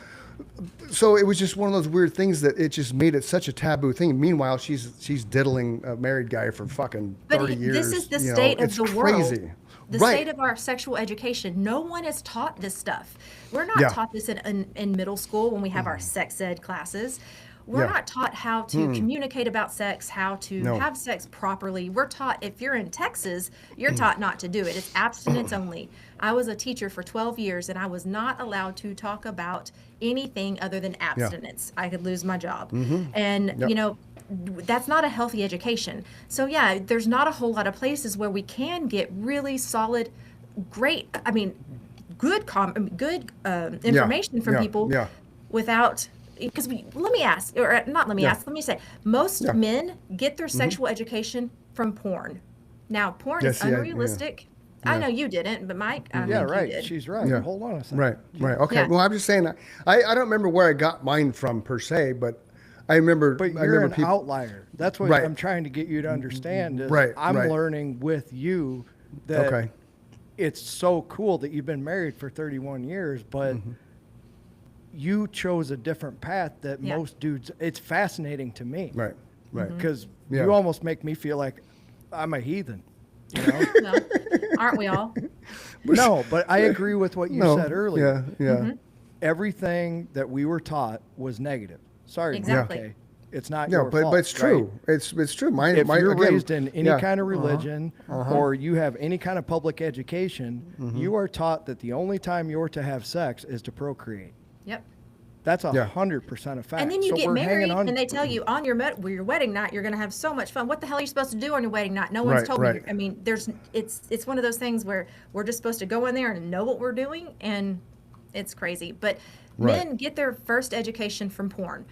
So it was just one of those weird things that it just made it such a taboo thing. Meanwhile, she's diddling a married guy for fucking 30 years. This is the you know, state of it's the crazy. world. The Right. state of our sexual education. No one is taught this stuff. We're not Yeah. taught this in middle school when we have our sex ed classes. We're Yeah. not taught how to communicate about sex, how to No. have sex properly. We're taught, if you're in Texas, you're taught not to do it. It's abstinence only. I was a teacher for 12 years and I was not allowed to talk about anything other than abstinence. I could lose my job. And, Yep. that's not a healthy education. So yeah, there's not a whole lot of places where we can get really solid, great, I mean, good information from yeah, people yeah. without, because let me ask, or not let me Yeah. ask, let me say, most Yeah. men get their sexual education from porn. Now, porn is Yes, yeah, yeah. unrealistic. I know you didn't, but Mike, I Yeah, think you right. did. She's right. Yeah. Hold on a second. Right. Okay. Yeah. Well, I'm just saying, I don't remember where I got mine from per se, but I remember. But I you're remember an people. outlier. That's what Right. I'm trying to get you to understand. Is Right, I'm right. learning with you that Okay. it's so cool that you've been married for 31 years, but you chose a different path that Yeah. most dudes. It's fascinating to me, Right. Right. Because Yeah. you almost make me feel like I'm a heathen. You know? Well, aren't we all? No, but I agree with what you No. said earlier. Yeah. Yeah. Mm-hmm. Everything that we were taught was negative. Sorry, Exactly. okay. It's not Yeah, your but fault. it's true. right? It's true. Mine, If mine you're again, raised in any yeah. kind of religion or you have any kind of public education, you are taught that the only time you're to have sex is to procreate. Yep. That's Yeah. 100% a fact. And then you So get we're married, hanging on. and they tell you on your wedding night you're going to have so much fun. What the hell are you supposed to do on your wedding night? No one's Right, told right. me. I mean, it's one of those things where we're just supposed to go in there and know what we're doing, and it's crazy. But Right. men get their first education from porn.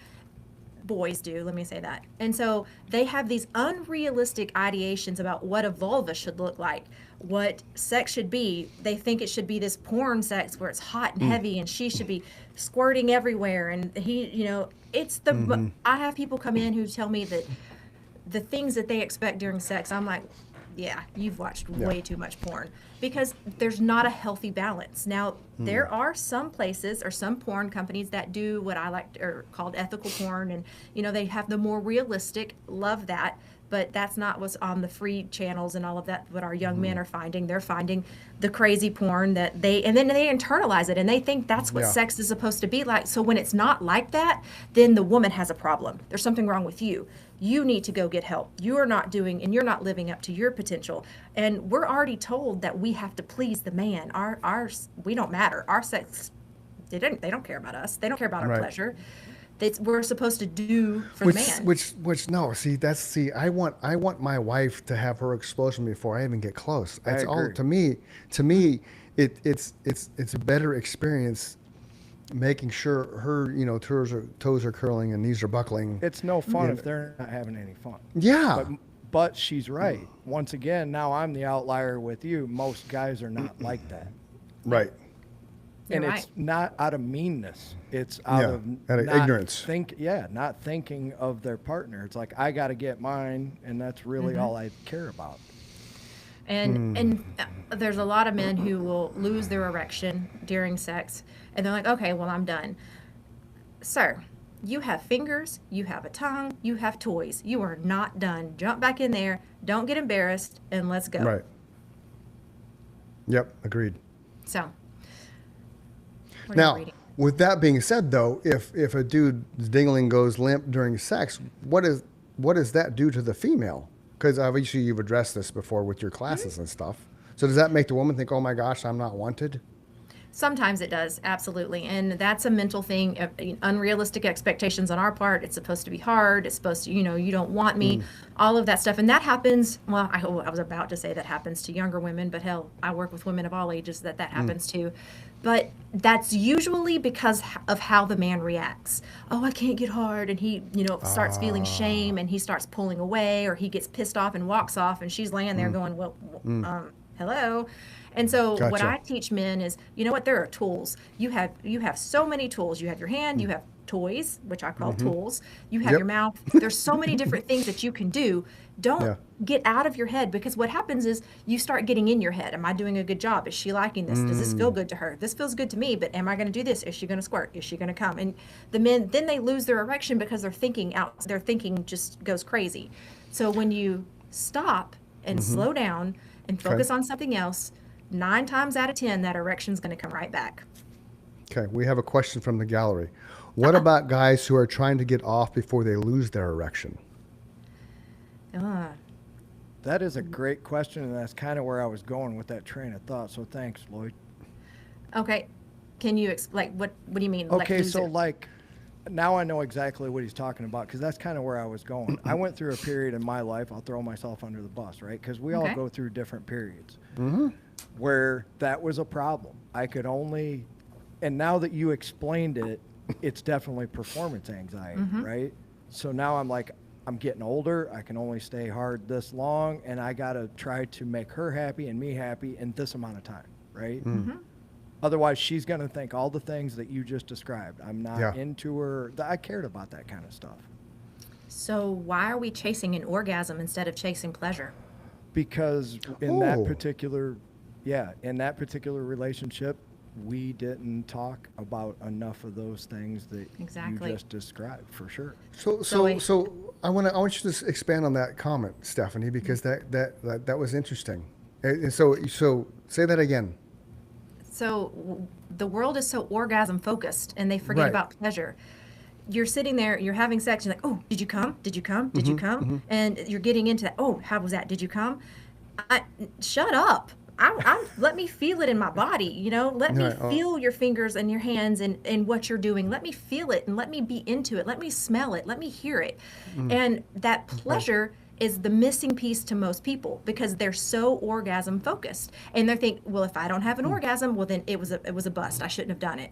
Boys do, let me say that. And so they have these unrealistic ideations about what a vulva should look like, what sex should be. They think it should be this porn sex where it's hot and heavy and she should be squirting everywhere. And he, it's the, I have people come in who tell me that the things that they expect during sex, I'm like, yeah, you've watched way too much porn, because there's not a healthy balance. Now, there are some places or some porn companies that do what I like or called ethical porn, and they have the more realistic. Love that, but that's not what's on the free channels and all of that. What our young men are finding, they're finding the crazy porn and then they internalize it and they think that's what Yeah. sex is supposed to be like. So when it's not like that, then the woman has a problem. There's something wrong with you. You need to go get help. You are not doing, and you're not living up to your potential. And we're already told that we have to please the man. We don't matter. Our sex, they don't care about us. They don't care about our Right. pleasure. We're supposed to do for Which, the man. which no. See, I want my wife to have her explosion before I even get close. It's all agree. to me. It's a better experience, making sure her toes are curling and knees are buckling. It's no fun if they're not having any fun. Yeah. But she's right. Once again, now I'm the outlier with you. Most guys are not like that. Right. You're And right. it's not out of meanness. It's out Yeah, of out of not ignorance. not thinking of their partner. It's like, I got to get mine, and that's really all I care about. And there's a lot of men who will lose their erection during sex, and they're like, okay, well, I'm done. Sir, you have fingers, you have a tongue, you have toys. You are not done. Jump back in there. Don't get embarrassed, and let's go. Right. Yep. Agreed. So, what are you Now, reading? with that being said, though, if a dude's dingling goes limp during sex, what does that do to the female? Because obviously you've addressed this before with your classes and stuff. So does that make the woman think, "Oh my gosh, I'm not wanted"? Sometimes it does, absolutely. And that's a mental thing, unrealistic expectations on our part. It's supposed to be hard. It's supposed to, you don't want me, all of that stuff. And that happens, well, I was about to say that happens to younger women, but hell, I work with women of all ages that happens to. But that's usually because of how the man reacts. Oh, I can't get hard. And he, starts feeling shame and he starts pulling away, or he gets pissed off and walks off, and she's laying there going, well, hello. And so what Gotcha. I teach men is, what, there are tools. You have so many tools. You have your hand, you have toys, which I call tools. You have Yep. your mouth. There's so many different things that you can do. Don't Yeah. get out of your head, because what happens is you start getting in your head. Am I doing a good job? Is she liking this? Does this feel good to her? This feels good to me, but am I going to do this? Is she going to squirt? Is she going to come? And the men, then they lose their erection because their thinking just goes crazy. So when you stop and slow down and focus on something else, 9 times out of 10, that erection's going to come right back. Okay, we have a question from the gallery. What about guys who are trying to get off before they lose their erection? That is a great question, and that's kind of where I was going with that train of thought. So thanks, Lloyd. Okay, can you explain what do you mean? Okay, lose so it? now I know exactly what he's talking about, because that's kind of where I was going. I went through a period in my life, I'll throw myself under the bus, right? Because we all Okay. go through different periods where that was a problem. I could only, and now that you explained it, it's definitely performance anxiety, right? So now I'm like, I'm getting older, I can only stay hard this long, and I got to try to make her happy and me happy in this amount of time, right? Otherwise, she's going to think all the things that you just described. I'm not Yeah. into her. I cared about that kind of stuff. So why are we chasing an orgasm instead of chasing pleasure? Because in that Oh. particular relationship, we didn't talk about enough of those things that Exactly. you just described, for sure. So I want you to expand on that comment, Stephanie, because that was interesting. And so say that again. So the world is so orgasm focused, and they forget Right. about pleasure. You're sitting there, you're having sex, you're like, oh, did you come? Did you come? Did you come? And you're getting into that. Oh, how was that? Did you come? Shut up. Let me feel it in my body. You know, let me Right, feel your fingers and your hands and what you're doing. Let me feel it and let me be into it. Let me smell it. Let me hear it. And that pleasure is the missing piece to most people because they're so orgasm focused, and they think, well, if I don't have an orgasm, well, then it was a bust. I shouldn't have done it.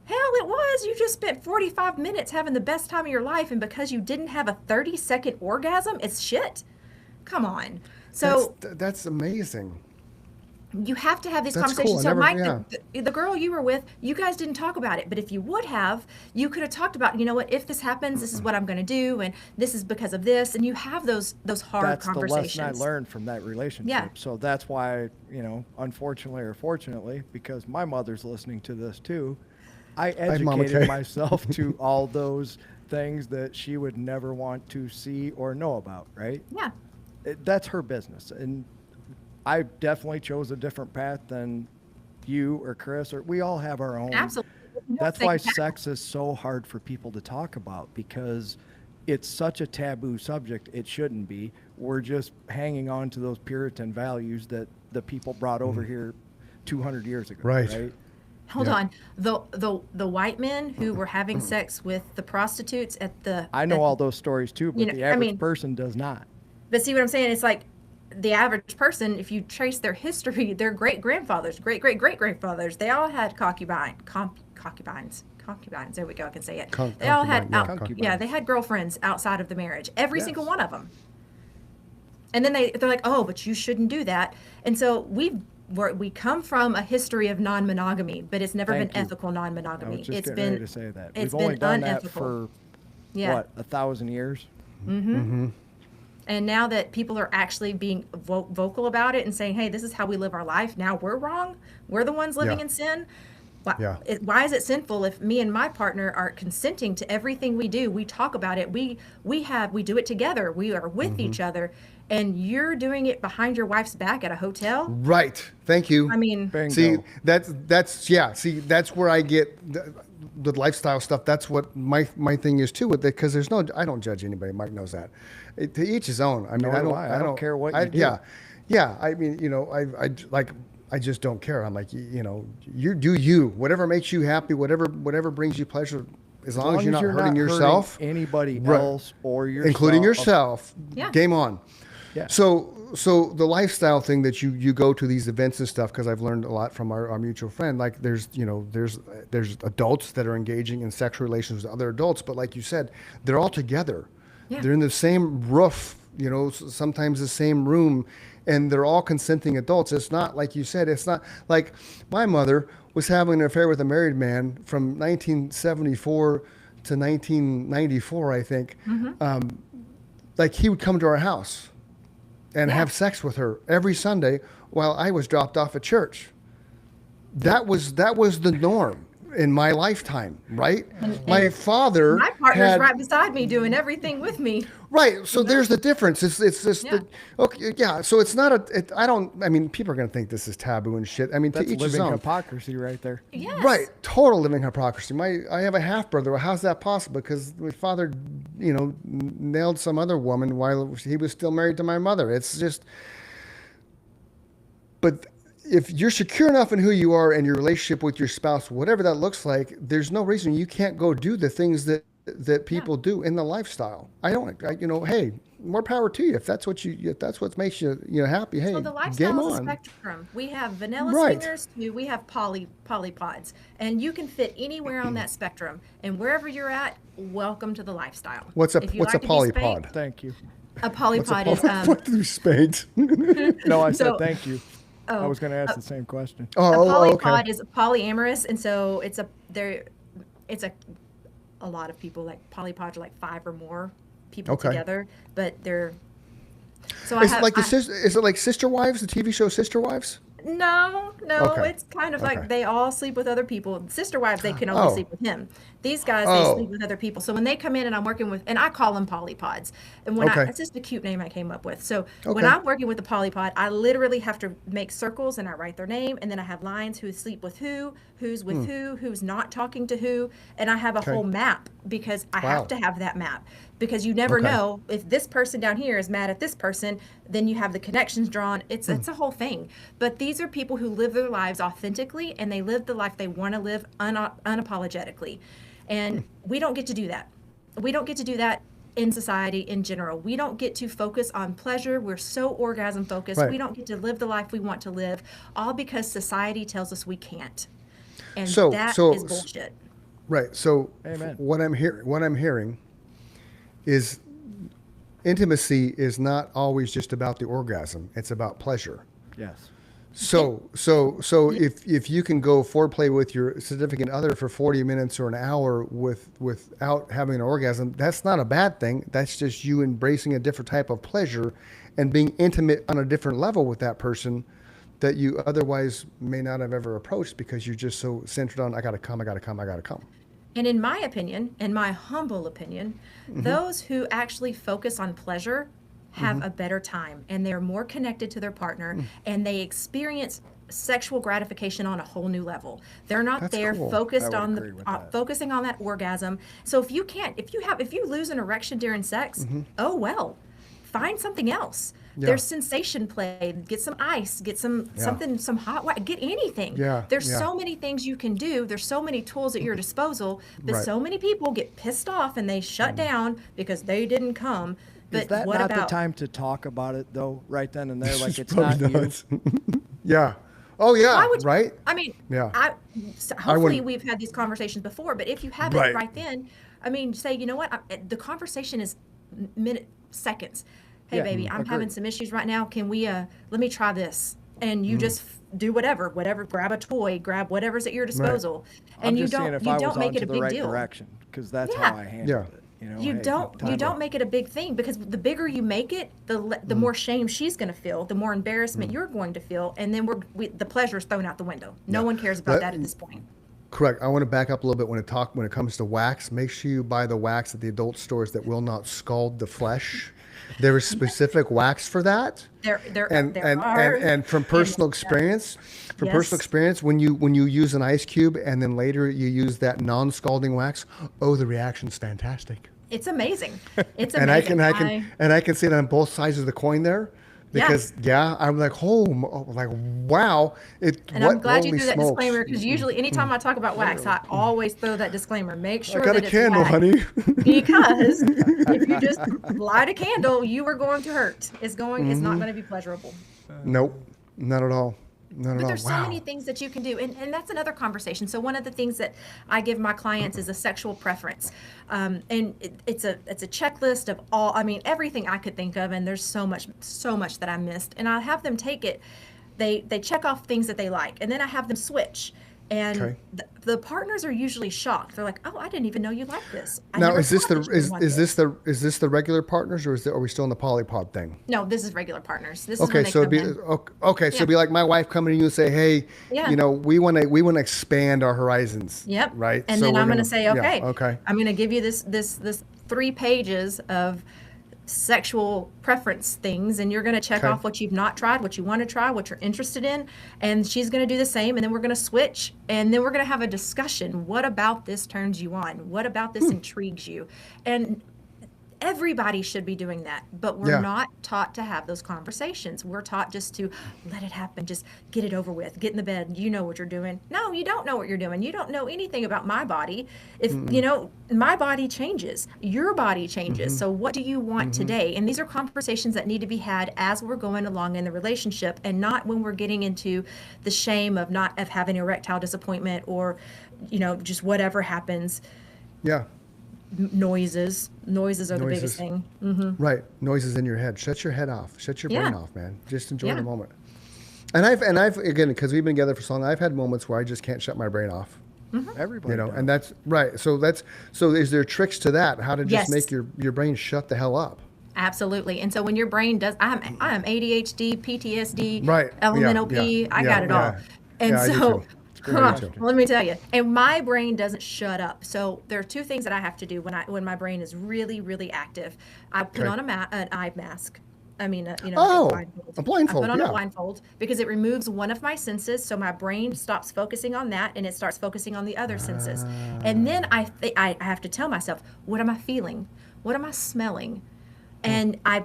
Hell, it was. You just spent 45 minutes having the best time of your life, and because you didn't have a 30-second orgasm, it's shit. Come on. So That's amazing. you have to have these That's conversations. cool. I So, never- Mike, yeah. the girl you were with, you guys didn't talk about it. But if you would have, you could have talked about, you know what, if this happens, this is what I'm going to do, and this is because of this. And you have those hard That's the conversations. lesson I learned from that relationship. Yeah. So that's why, unfortunately or fortunately, because my mother's listening to this too, I Mama educated Kay. myself to all those things that she would never want to see or know about, right? Yeah. That's her business. And I definitely chose a different path than you or Chris, or we all have our own. Absolutely. That's why sex is so hard for people to talk about, because it's such a taboo subject. It shouldn't be. We're just hanging on to those Puritan values that the people brought over here 200 years ago. Right. Hold Yeah. on. The white men who were having sex with the prostitutes at the I know all those stories too, but the I average mean- person does not. But see what I'm saying? It's like the average person, if you trace their history, their great grandfathers, great grandfathers, they all had concubines. There we go. I can say it. They all had, concubine, yeah, they had girlfriends outside of the marriage. Every single one of them. And then they're like, oh, but you shouldn't do that. And so we come from a history of non-monogamy, but it's never Thank been you. ethical I non-monogamy. was just It's getting been ready to say that. it's We've only been done that unethical. for, Yeah. 1,000 years? And now that people are actually being vocal about it and saying, hey, this is how we live our life, now we're wrong. We're the ones living Yeah. in sin. Why, Yeah. why is it sinful if me and my partner are consenting to everything we do? We talk about it. We do it together. We are with each other. And you're doing it behind your wife's back at a hotel? Right. Thank you. I mean, Bingo. See, that's where I get the lifestyle stuff. That's what my thing is too with it, because I don't judge anybody. Mike knows that. To each his own. I mean, Nor do I. I don't care what you do. Yeah. I mean, I just don't care. I'm like, you do you. Whatever makes you happy, whatever brings you pleasure, as long as you're not hurting yourself, anybody Right. else or yourself, including yourself. Yeah. Game on. Yeah. So the lifestyle thing that you go to these events and stuff, because I've learned a lot from our mutual friend. Like there's adults that are engaging in sexual relations with other adults, but like you said, they're all together. Yeah. They're in the same roof, sometimes the same room, and they're all consenting adults. It's not like you said. It's not like my mother was having an affair with a married man from 1974 to 1994, I think. Like he would come to our house and have sex with her every Sunday while I was dropped off at church. That was the norm in my lifetime, right? My father my partner's had, right beside me doing everything with me. right. So there's the difference. It's just Yeah. okay, yeah. So it's not I mean, people are gonna think this is taboo and shit. I mean, That's to each his living own. hypocrisy right there. Yes. Right, total living hypocrisy. I have a half brother. Well, how's that possible? Because my father, nailed some other woman while he was still married to my mother. It's just, but if you're secure enough in who you are and your relationship with your spouse, whatever that looks like, there's no reason you can't go do the things that people do in the lifestyle. Hey, more power to you if that's what makes you happy. Hey, So the game lifestyle is a on. spectrum. We have vanilla Right. swingers, we have polypods, and you can fit anywhere on that spectrum. And wherever you're at, welcome to the lifestyle. What's a If you what's a like to be spanked, polypod? Thank you. A polypod is What do you spanked? No, I said So- thank you. I oh, was going to ask the same question. a Oh, polypod okay. is polyamorous, and so it's a lot of people. Like polypods are like 5 or more people Okay. together, but they're. So Is it like is it like Sister Wives, the TV show Sister Wives? No, Okay. it's kind of Okay. like they all sleep with other people. Sister wives, they can only Oh. sleep with him. These guys, they Oh. sleep with other people. So when they come in and I'm working with, and I call them polypods. And when Okay. it's just a cute name I came up with. So when Okay. I'm working with a polypod, I literally have to make circles and I write their name. And then I have lines who sleep with who's with who's not talking to who. And I have a Hmm. Okay. whole map because I Wow. have to have that map. Because you never Okay. know if this person down here is mad at this person, then you have the connections drawn. It's a whole thing. But these are people who live their lives authentically and they live the life they want to live unapologetically. And we don't get to do that. We don't get to do that in society in general. We don't get to focus on pleasure. We're so orgasm focused. Right. We don't get to live the life we want to live, all because society tells us we can't. And So- that so- is bullshit. Right. So Amen. what I'm hearing is intimacy is not always just about the orgasm. It's about pleasure. Yes. So if you can go foreplay with your significant other for 40 minutes or an hour without having an orgasm, that's not a bad thing. That's just you embracing a different type of pleasure and being intimate on a different level with that person that you otherwise may not have ever approached because you're just so centered on I gotta come. And in my opinion, in my humble opinion, those who actually focus on pleasure have a better time and they're more connected to their partner and they experience sexual gratification on a whole new level. They're not That's there cool. focused I would on agree with the that. focusing on that orgasm. So if you lose an erection during sex, oh well. Find something else. Yeah. There's sensation play. Get some ice. Get some something, some hot water. Get anything. Yeah, There's yeah. so many things you can do. There's so many tools at your disposal. But Right. so many people get pissed off and they shut down because they didn't come. But Is that what not about the time to talk about it though? Right then and there, like it's not Probably you. not. Yeah. Oh yeah. Why would you- right. I mean, Yeah. hopefully wouldn't- we've had these conversations before, but if you haven't Right. right then, I mean, say, you know what? The conversation is seconds. Hey, Yeah, baby, I'm having agreed. some issues right now. Can we, let me try this. And you just do whatever, grab a toy, grab whatever's at your disposal. I'm And you just saying don't, if you I was don't make onto it a the big right deal. direction, because that's Yeah. how I handle Yeah. it. You know, You hey, don't time to- make it a big thing because the bigger you make it, the more shame she's going to feel, the more embarrassment you're going to feel, and then the pleasure is thrown out the window. No one cares about that at this point. Correct. I want to back up a little bit when it comes to wax. Make sure you buy the wax at the adult stores that will not scald the flesh. There is specific wax for that. There and are. and from personal experience, Yes. when you use an ice cube and then later you use that non-scalding wax, oh, the reaction's fantastic. It's amazing. It's And amazing. I can see it on both sides of the coin there, because I'm like, wow. And I'm glad you threw that disclaimer because usually anytime I talk about wax, I always throw that disclaimer. Make sure I got that a it's candle, wax. honey. Because if you just light a candle, you are going to hurt. It's not going to be pleasurable. Nope, not at all. Not at But all. there's so Wow. many things that you can do, and that's another conversation. So one of the things that I give my clients is a sexual preference, and it's a checklist of everything I could think of, and there's so much that I missed, and I have them take it. They check off things that they like, and then I have them switch. And Okay. the partners are usually shocked. They're like, "Oh, I didn't even know you liked this." I Now never is this thought that you would want this." is this the regular partners, or are we still in the polypod thing? No, this is regular partners. This is Okay, when they so come in. okay, so it'd be like my wife coming to you and say, "Hey, Yeah. we want to expand our horizons." Yep. Right. And So then we're I'm going to say, yeah, okay, okay. I'm going to give you this 3 pages of sexual preference things, and you're going to check Okay. off what you've not tried, what you want to try, what you're interested in, and she's going to do the same, and then we're going to switch, and then we're going to have a discussion. What about this turns you on? What about this intrigues you? And everybody should be doing that, but we're Yeah. not taught to have those conversations. We're taught just to let it happen, just get it over with, get in the bed. You know what you're doing. No, you don't know what you're doing. You don't know anything about my body. If my body changes, your body changes. So what do you want today? And these are conversations that need to be had as we're going along in the relationship, and not when we're getting into the shame of having erectile disappointment, or just whatever happens. Yeah. Noises are the biggest Noises. thing. Right. Noises in your head. Shut your head off. Shut your brain Yeah. off, man. Just enjoy Yeah. the moment. And I've again, because we've been together for so long, I've had moments where I just can't shut my brain off. Everybody does. And that's right. So is there tricks to that? How to just Yes. make your brain shut the hell up? Absolutely. And so when your brain does, I'm ADHD, PTSD, Right. LMNOP, I got it all. And Yeah, I do so, too. It's great. let me tell you, and my brain doesn't shut up. So there are two things that I have to do when my brain is really, really active. I put Okay. on an eye mask. I mean, Oh, blindfold. a blindfold, I put on yeah. a blindfold because it removes one of my senses, so my brain stops focusing on that and it starts focusing on the other senses. And then I have to tell myself, what am I feeling? What am I smelling? And I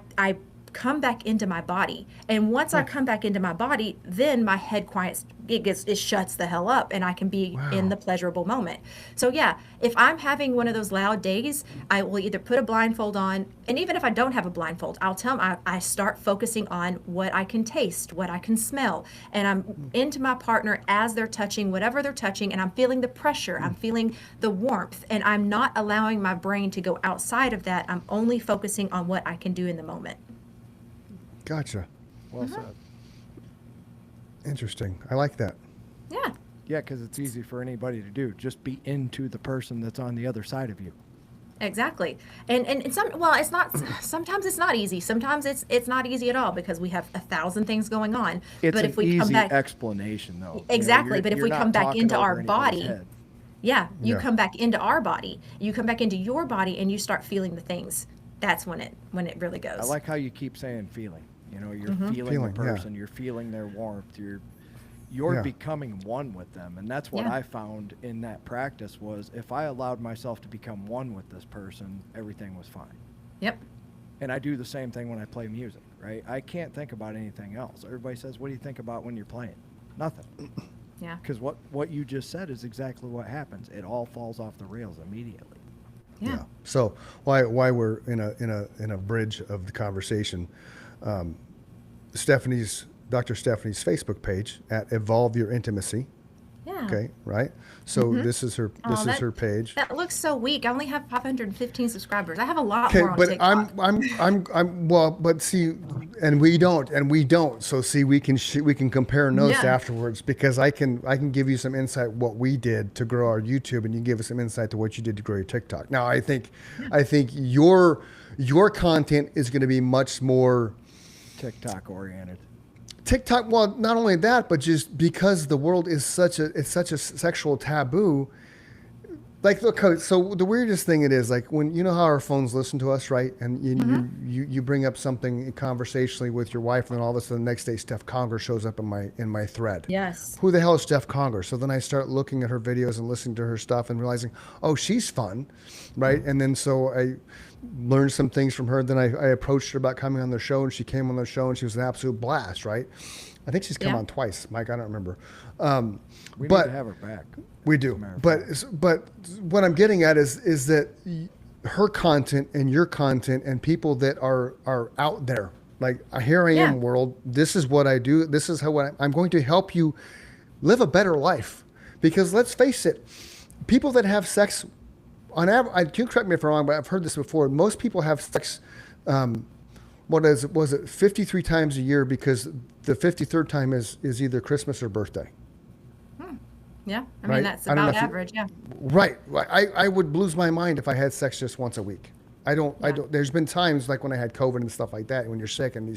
come back into my body. And once I come back into my body, then my head quiets, it shuts the hell up and I can be in the pleasurable moment. So yeah, if I'm having one of those loud days, I will either put a blindfold on, and even if I don't have a blindfold, I'll tell them I start focusing on what I can taste, what I can smell. And I'm into my partner as they're touching whatever they're touching, and I'm feeling the pressure, I'm feeling the warmth, and I'm not allowing my brain to go outside of that. I'm only focusing on what I can do in the moment. Gotcha. Well said. Interesting. I like that. Yeah. Yeah, because it's easy for anybody to do. Just be into the person that's on the other side of you. Exactly. And it's not, sometimes it's not easy. Sometimes it's not easy at all because we have 1,000 things going on. It's but an if we easy come back, explanation, though. Exactly, but if you're we not come back talking into over our anybody's body, head. you Yeah. come back into our body, you come back into your body and you start feeling the things. That's when it really goes. I like how you keep saying feeling. You know, you're Mm-hmm. feeling Feeling, the yeah. person, you're feeling their warmth, you're Yeah. becoming one with them. And that's what Yeah. I found in that practice was if I allowed myself to become one with this person, everything was fine. Yep. And I do the same thing when I play music, right? I can't think about anything else. Everybody says, what do you think about when you're playing? Nothing. Yeah. Because what you just said is exactly what happens. It all falls off the rails immediately. Yeah. So why we're in a bridge of the conversation, Dr. Stephanie's Facebook page at Evolve Your Intimacy. Yeah. Okay, right. So this is her her page. That looks so weak. I only have 515 subscribers. I have a lot Okay, more on but TikTok. I'm well, but see, and we don't. So see, we can compare notes Yeah. afterwards because I can give you some insight what we did to grow our YouTube, and you give us some insight to what you did to grow your TikTok. Now, I think your content is going to be much more TikTok oriented. TikTok. Well, not only that, but just because the world is such a sexual taboo. Like, look, so the weirdest thing it is, like when you know how our phones listen to us, right? And you bring up something conversationally with your wife, and then all of a sudden the next day Steph Conger shows up in my thread. Yes. Who the hell is Steph Conger? So then I start looking at her videos and listening to her stuff and realizing, oh, she's fun, right? And then so I learned some things from her. Then I approached her about coming on the show, and she came on the show, and she was an absolute blast, right? I think she's come on twice, Mike. I don't remember. We But- need to have her back. We as a do, matter of but fact. but what I'm getting at is that her content and your content and people that are out there, like here I am, Yeah. world. This is what I do. This is how I'm going to help you live a better life. Because let's face it, people that have sex, on average, you correct me if I'm wrong, but I've heard this before. Most people have sex. Was it 53 times a year because the 53rd time is either Christmas or birthday. Yeah. I Right. mean, that's I don't know about if you- average. Yeah. Right. I would lose my mind if I had sex just once a week. I don't. There's been times like when I had COVID and stuff like that, when you're sick and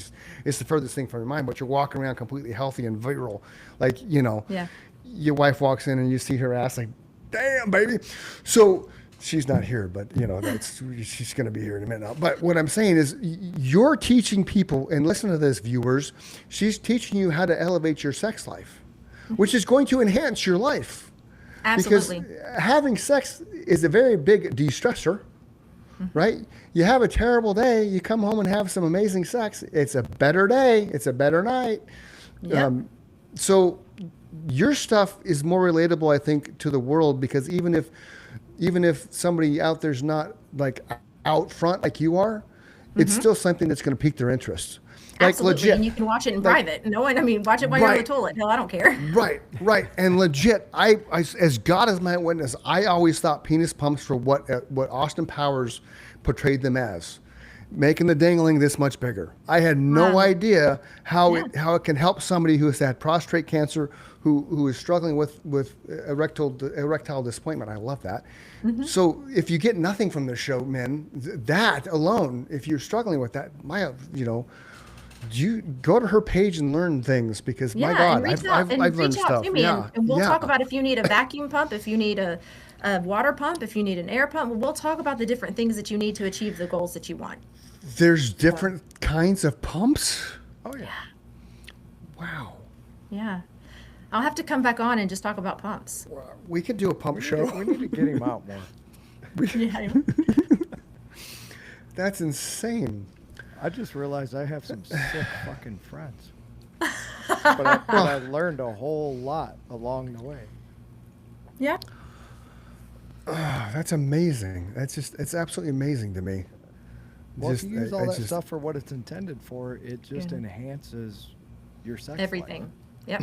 it's the furthest thing from your mind, but you're walking around completely healthy and virile. Like, Yeah. your wife walks in and you see her ass like, damn, baby. So she's not here, but she's going to be here in a minute now. But what I'm saying is you're teaching people, and listen to this, viewers, she's teaching you how to elevate your sex life, which is going to enhance your life. Absolutely. Because having sex is a very big de-stressor, right? You have a terrible day, you come home and have some amazing sex. It's a better day. It's a better night. Yep. So your stuff is more relatable, I think, to the world because even if somebody out there's not like out front like you are, it's still something that's going to pique their interest. Like Absolutely. legit. And you can watch it in Like- private. No one, I mean, watch it while you're on the Right. toilet. Hell, I don't care. Right. And legit, I as God is my witness, I always thought penis pumps were what Austin Powers portrayed them as, making the dangling this much bigger. I had no Wow. idea how Yeah. it can help somebody who has had prostate cancer who is struggling with erectile disappointment. I love that. So if you get nothing from this show, men, that alone, if you're struggling with that, you go to her page and learn things, because my God, I've learned stuff. To me, and we'll talk about if you need a vacuum pump, if you need a water pump, if you need an air pump. We'll talk about the different things that you need to achieve the goals that you want. There's different kinds of pumps. Oh yeah. Wow. Yeah. I'll have to come back on and just talk about pumps. We could do a pump show. We need to get him out more. Yeah. That's insane. I just realized I have some sick fucking friends. But I learned a whole lot along the way. Yeah. That's amazing. It's absolutely amazing to me. Well, if you use all that stuff for what it's intended for, it just enhances your sex everything. life. Yep.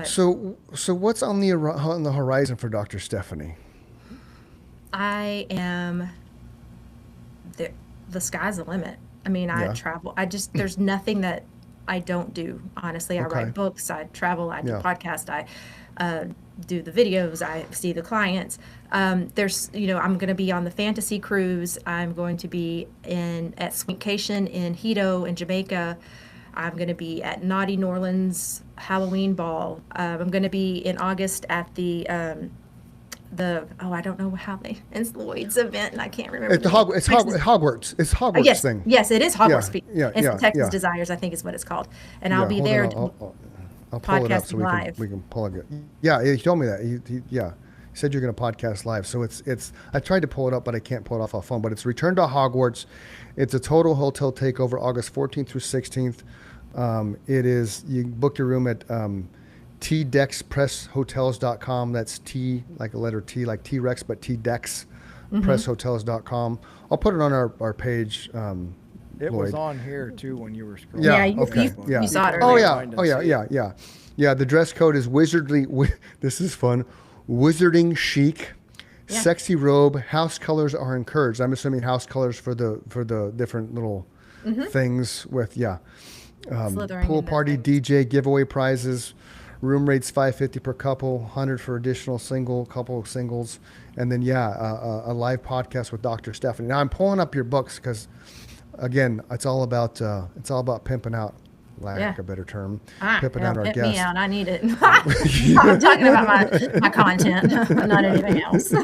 So what's on the horizon for Dr. Stephanie? I am. The sky's the limit. I mean, I travel. There's nothing that I don't do. Honestly, I write books. I travel. I do podcasts. I do the videos. I see the clients. I'm going to be on the Fantasy Cruise. I'm going to be at Swinkcation in Hito in Jamaica. I'm going to be at Naughty New Orleans Halloween Ball. I'm going to be in August at the I don't know how it's Lloyd's event, and I can't remember. It's Hogwarts. It's Hogwarts thing. Yes, it is Hogwarts. It's the Texas yeah. Desires, I think is what it's called. And I'll be there. I'll pull it up so live. we can plug it. Yeah, he told me that. He said you're going to podcast live. So it's. I tried to pull it up, but I can't pull it off phone. But it's Return to Hogwarts. It's a total hotel takeover, August 14th through 16th. It is. You book your room at tdexpresshotels.com. That's T like a letter T, like T-Rex, but tdexpresshotels.com. I'll put it on our page. It was on here too when you were scrolling. Yeah, you saw it earlier. Oh yeah. Yeah, the dress code is wizardly. This is fun. Wizarding chic, sexy robe. House colors are encouraged. I'm assuming house colors for the different little things with pool party, DJ, giveaway prizes. Room rates $550 per couple, $100 for additional couple singles, and then a live podcast with Dr. Stephanie. Now I'm pulling up your books because, again, it's all about pimping out, lack of a better term, pimping out our pimp guests. Me out. I need it. I'm talking about my content, not anything else.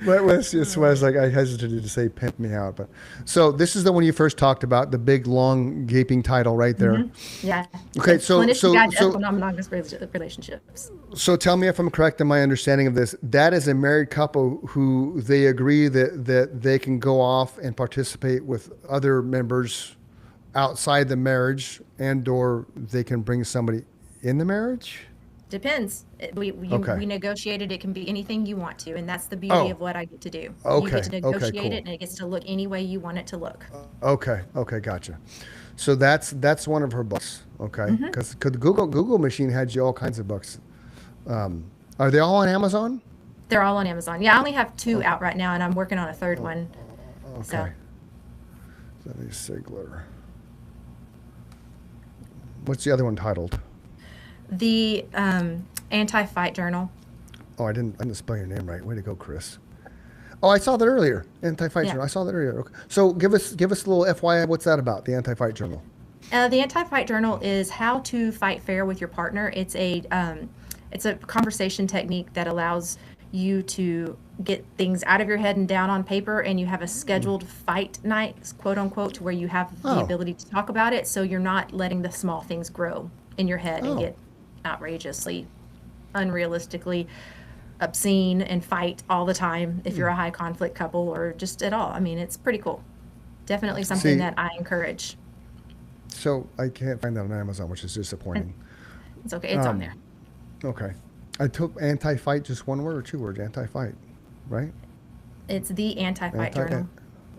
But that's just why I hesitated to say "pimp me out." But so this is the one you first talked about, the big, long, gaping title right there. Yeah. Okay, so monogamous relationships. So tell me if I'm correct in my understanding of this. That is a married couple who they agree that they can go off and participate with other members outside the marriage, and/or they can bring somebody in the marriage. Depends. We negotiated. It can be anything you want to, and that's the beauty of what I get to do. Okay. You get to negotiate cool. it, and it gets to look any way you want it to look. Okay, gotcha. So that's one of her books. Okay, because Google machine had you all kinds of books. Are they all on Amazon? They're all on Amazon. Yeah, I only have 2 out right now, and I'm working on a 3rd one. Okay. Stephanie Sigler. What's the other one titled? The Anti-Fight Journal. Oh, I didn't spell your name right. Way to go, Chris. Oh, I saw that earlier. Anti-Fight Journal. I saw that earlier. Okay. So give us a little FYI. What's that about? The Anti-Fight Journal. The Anti-Fight Journal is how to fight fair with your partner. It's a conversation technique that allows you to get things out of your head and down on paper, and you have a scheduled fight night, quote unquote, to where you have the ability to talk about it, so you're not letting the small things grow in your head and get outrageously, unrealistically obscene and fight all the time if you're a high conflict couple or just at all. I mean, it's pretty cool. Definitely something that I encourage. So I can't find that on Amazon, which is disappointing. It's okay. It's on there. Okay. I took anti-fight, just one word or 2 words, anti-fight, right? It's the Anti-Fight Journal.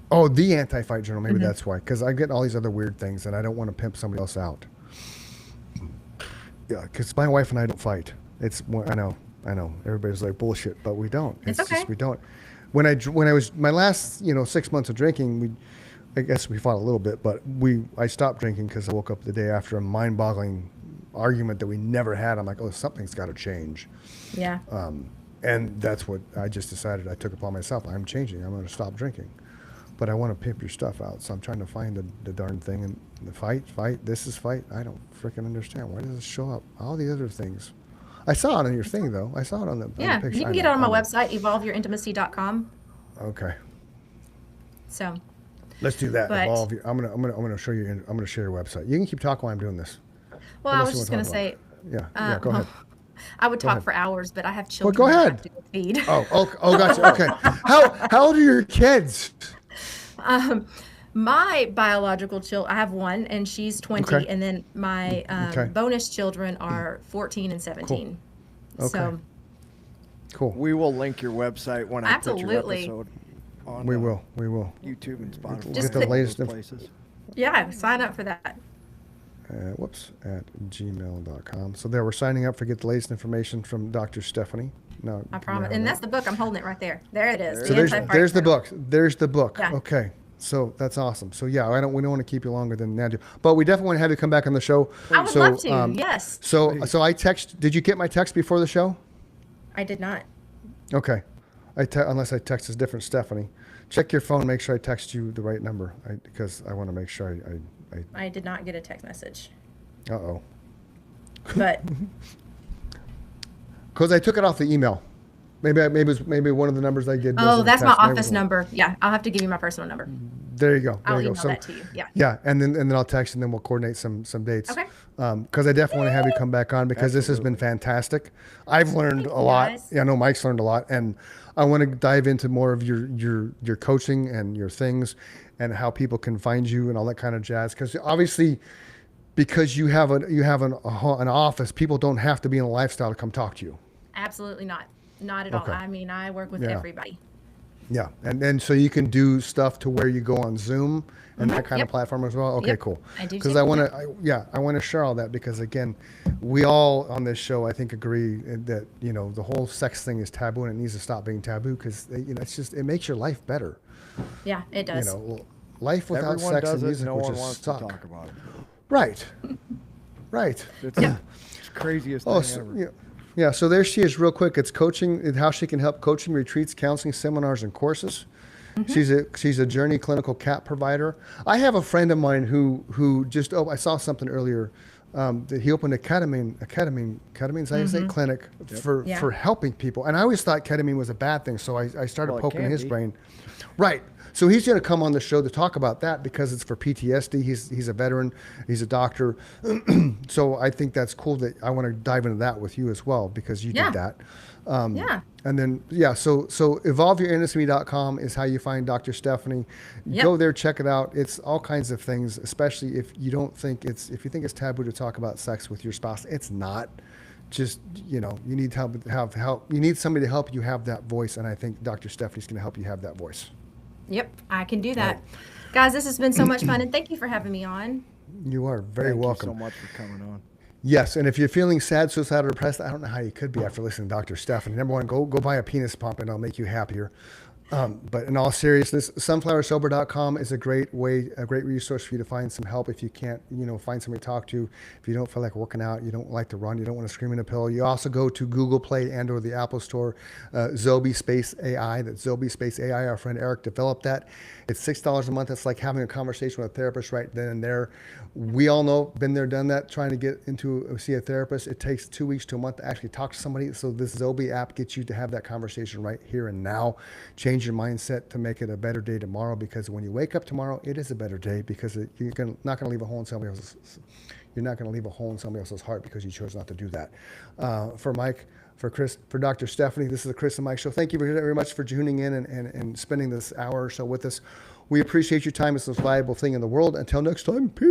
Oh, the Anti-Fight Journal. Maybe that's why. Because I get all these other weird things, and I don't want to pimp somebody else out. Yeah, because my wife and I don't fight. I know. Everybody's like bullshit, but we don't. It's okay. Just, we don't. When I was my last 6 months of drinking, I guess we fought a little bit, but I stopped drinking because I woke up the day after a mind-boggling argument that we never had. I'm like, oh, something's got to change. Yeah. And that's what I just decided I took upon myself. I'm changing. I'm going to stop drinking. But I want to pimp your stuff out. So I'm trying to find the darn thing. And the fight. This is fight. I don't freaking understand. Why does it show up? All the other things. I saw it on your thing, though. I saw it on the Yeah, picture. you can get it on my website, evolveyourintimacy.com. Okay. So. Let's do that. But- Evolve. I'm gonna show you. I'm gonna share your website. You can keep talking while I'm doing this. Well, What I else was you just wanna going to talk say, Yeah. Go ahead. I would talk ahead. for hours, but I have Well, children. go that I ahead. have to go feed. Oh, gotcha. Okay. How old are your kids? My biological child, I have one, and she's 20, Okay. and then my Okay. bonus children are 14 and 17. Okay. So Cool. We will link your website when I put Absolutely. your episode on We will. YouTube and Spotify. Just Get the click- latest those inf- places. yeah, sign up for that. at gmail.com. So there, we're signing up for get the latest information from Dr. Stephanie. No, I promise. no, And no. that's the book. I'm holding it right there. There it is. So The there's Anti-Fight the Journal. book. There's the book. Yeah. Okay. So that's awesome. So yeah, we don't want to keep you longer than that. But we definitely want to have you come back on the show. I would So, love to. Yes. So I text. Did you get my text before the show? I did not. Okay. Unless I text a different Stephanie. Check your phone. Make sure I text you the right number. Because I want to make sure I did not get a text message. Uh-oh. But Because I took it off the email. Maybe one of the numbers I did. oh, wasn't that's my text. Maybe it office was- number. Yeah, I'll have to give you my personal number. There you go. There I'll you email go. that to you. Yeah. Yeah, and then I'll text and then we'll coordinate some dates. Okay. Because I definitely want to have you come back on because this has been fantastic. I've learned Thank a you, lot. guys. Yeah, I know Mike's learned a lot, and I want to dive into more of your coaching and your things, and how people can find you and all that kind of jazz. Because obviously, because you have an office, people don't have to be in a lifestyle to come talk to you. Absolutely not. Not at Okay. all. I mean, I work with Yeah. everybody. Yeah, and so you can do stuff to where you go on Zoom and that kind of Yep. platform as well. Okay, Yep. cool. I do Because too. I want to, I want to share all that because again, we all on this show I think agree that the whole sex thing is taboo and it needs to stop being taboo because it makes your life better. Yeah, it does. Life without Everyone sex does and it. music No would one just wants suck. to talk about it. Right, right. It's the craziest thing Oh, ever. so, yeah. So there she is, real quick. It's coaching and how she can help coaching, retreats, counseling, seminars, and courses. She's a Journey clinical CAP provider. I have a friend of mine who just I saw something earlier that he opened a ketamine is how you say clinic for Yeah. for helping people. And I always thought ketamine was a bad thing, so I started Well, it poking can his be. brain. Right. So he's going to come on the show to talk about that because it's for PTSD. He's a veteran. He's a doctor. So I think that's cool that I want to dive into that with you as well because you Yeah. did that. Yeah. And then, so evolveyourintimacy.com is how you find Dr. Stephanie. Yep. Go there, check it out. It's all kinds of things, especially if you think it's taboo to talk about sex with your spouse. It's not. Just, you need help. You need somebody to help you have that voice. And I think Dr. Stephanie's going to help you have that voice. Yep, I can do that. Guys, this has been so much fun, and thank you for having me on. You are very Thank welcome. you so much for coming on. Yes, and if you're feeling sad, suicidal, or depressed, I don't know how you could be after listening to Dr. Stephanie. Number one, go buy a penis pump and it'll make you happier. But in all seriousness, sunflowersober.com is a great resource for you to find some help if you can't, find somebody to talk to. If you don't feel like working out, you don't like to run, you don't want to scream in a pillow. You also go to Google Play and or the Apple Store, Zobi Space AI. That's Zobi Space AI. Our friend Eric developed that. It's $6 a month. That's like having a conversation with a therapist right then and there. We all know, been there, done that, trying to get see a therapist. It takes 2 weeks to a month to actually talk to somebody. So this Zobi app gets you to have that conversation right here and now. Change your mindset to make it a better day tomorrow, because when you wake up tomorrow, it is a better day because you're not going to leave a hole in somebody else's. You're not going to leave a hole in somebody else's heart because you chose not to do that. For Mike, for Chris, for Dr. Stephanie, this is the Chris and Mike Show. Thank you very much for tuning in and spending this hour or so with us. We appreciate your time. It's the most valuable thing in the world. Until next time, peace.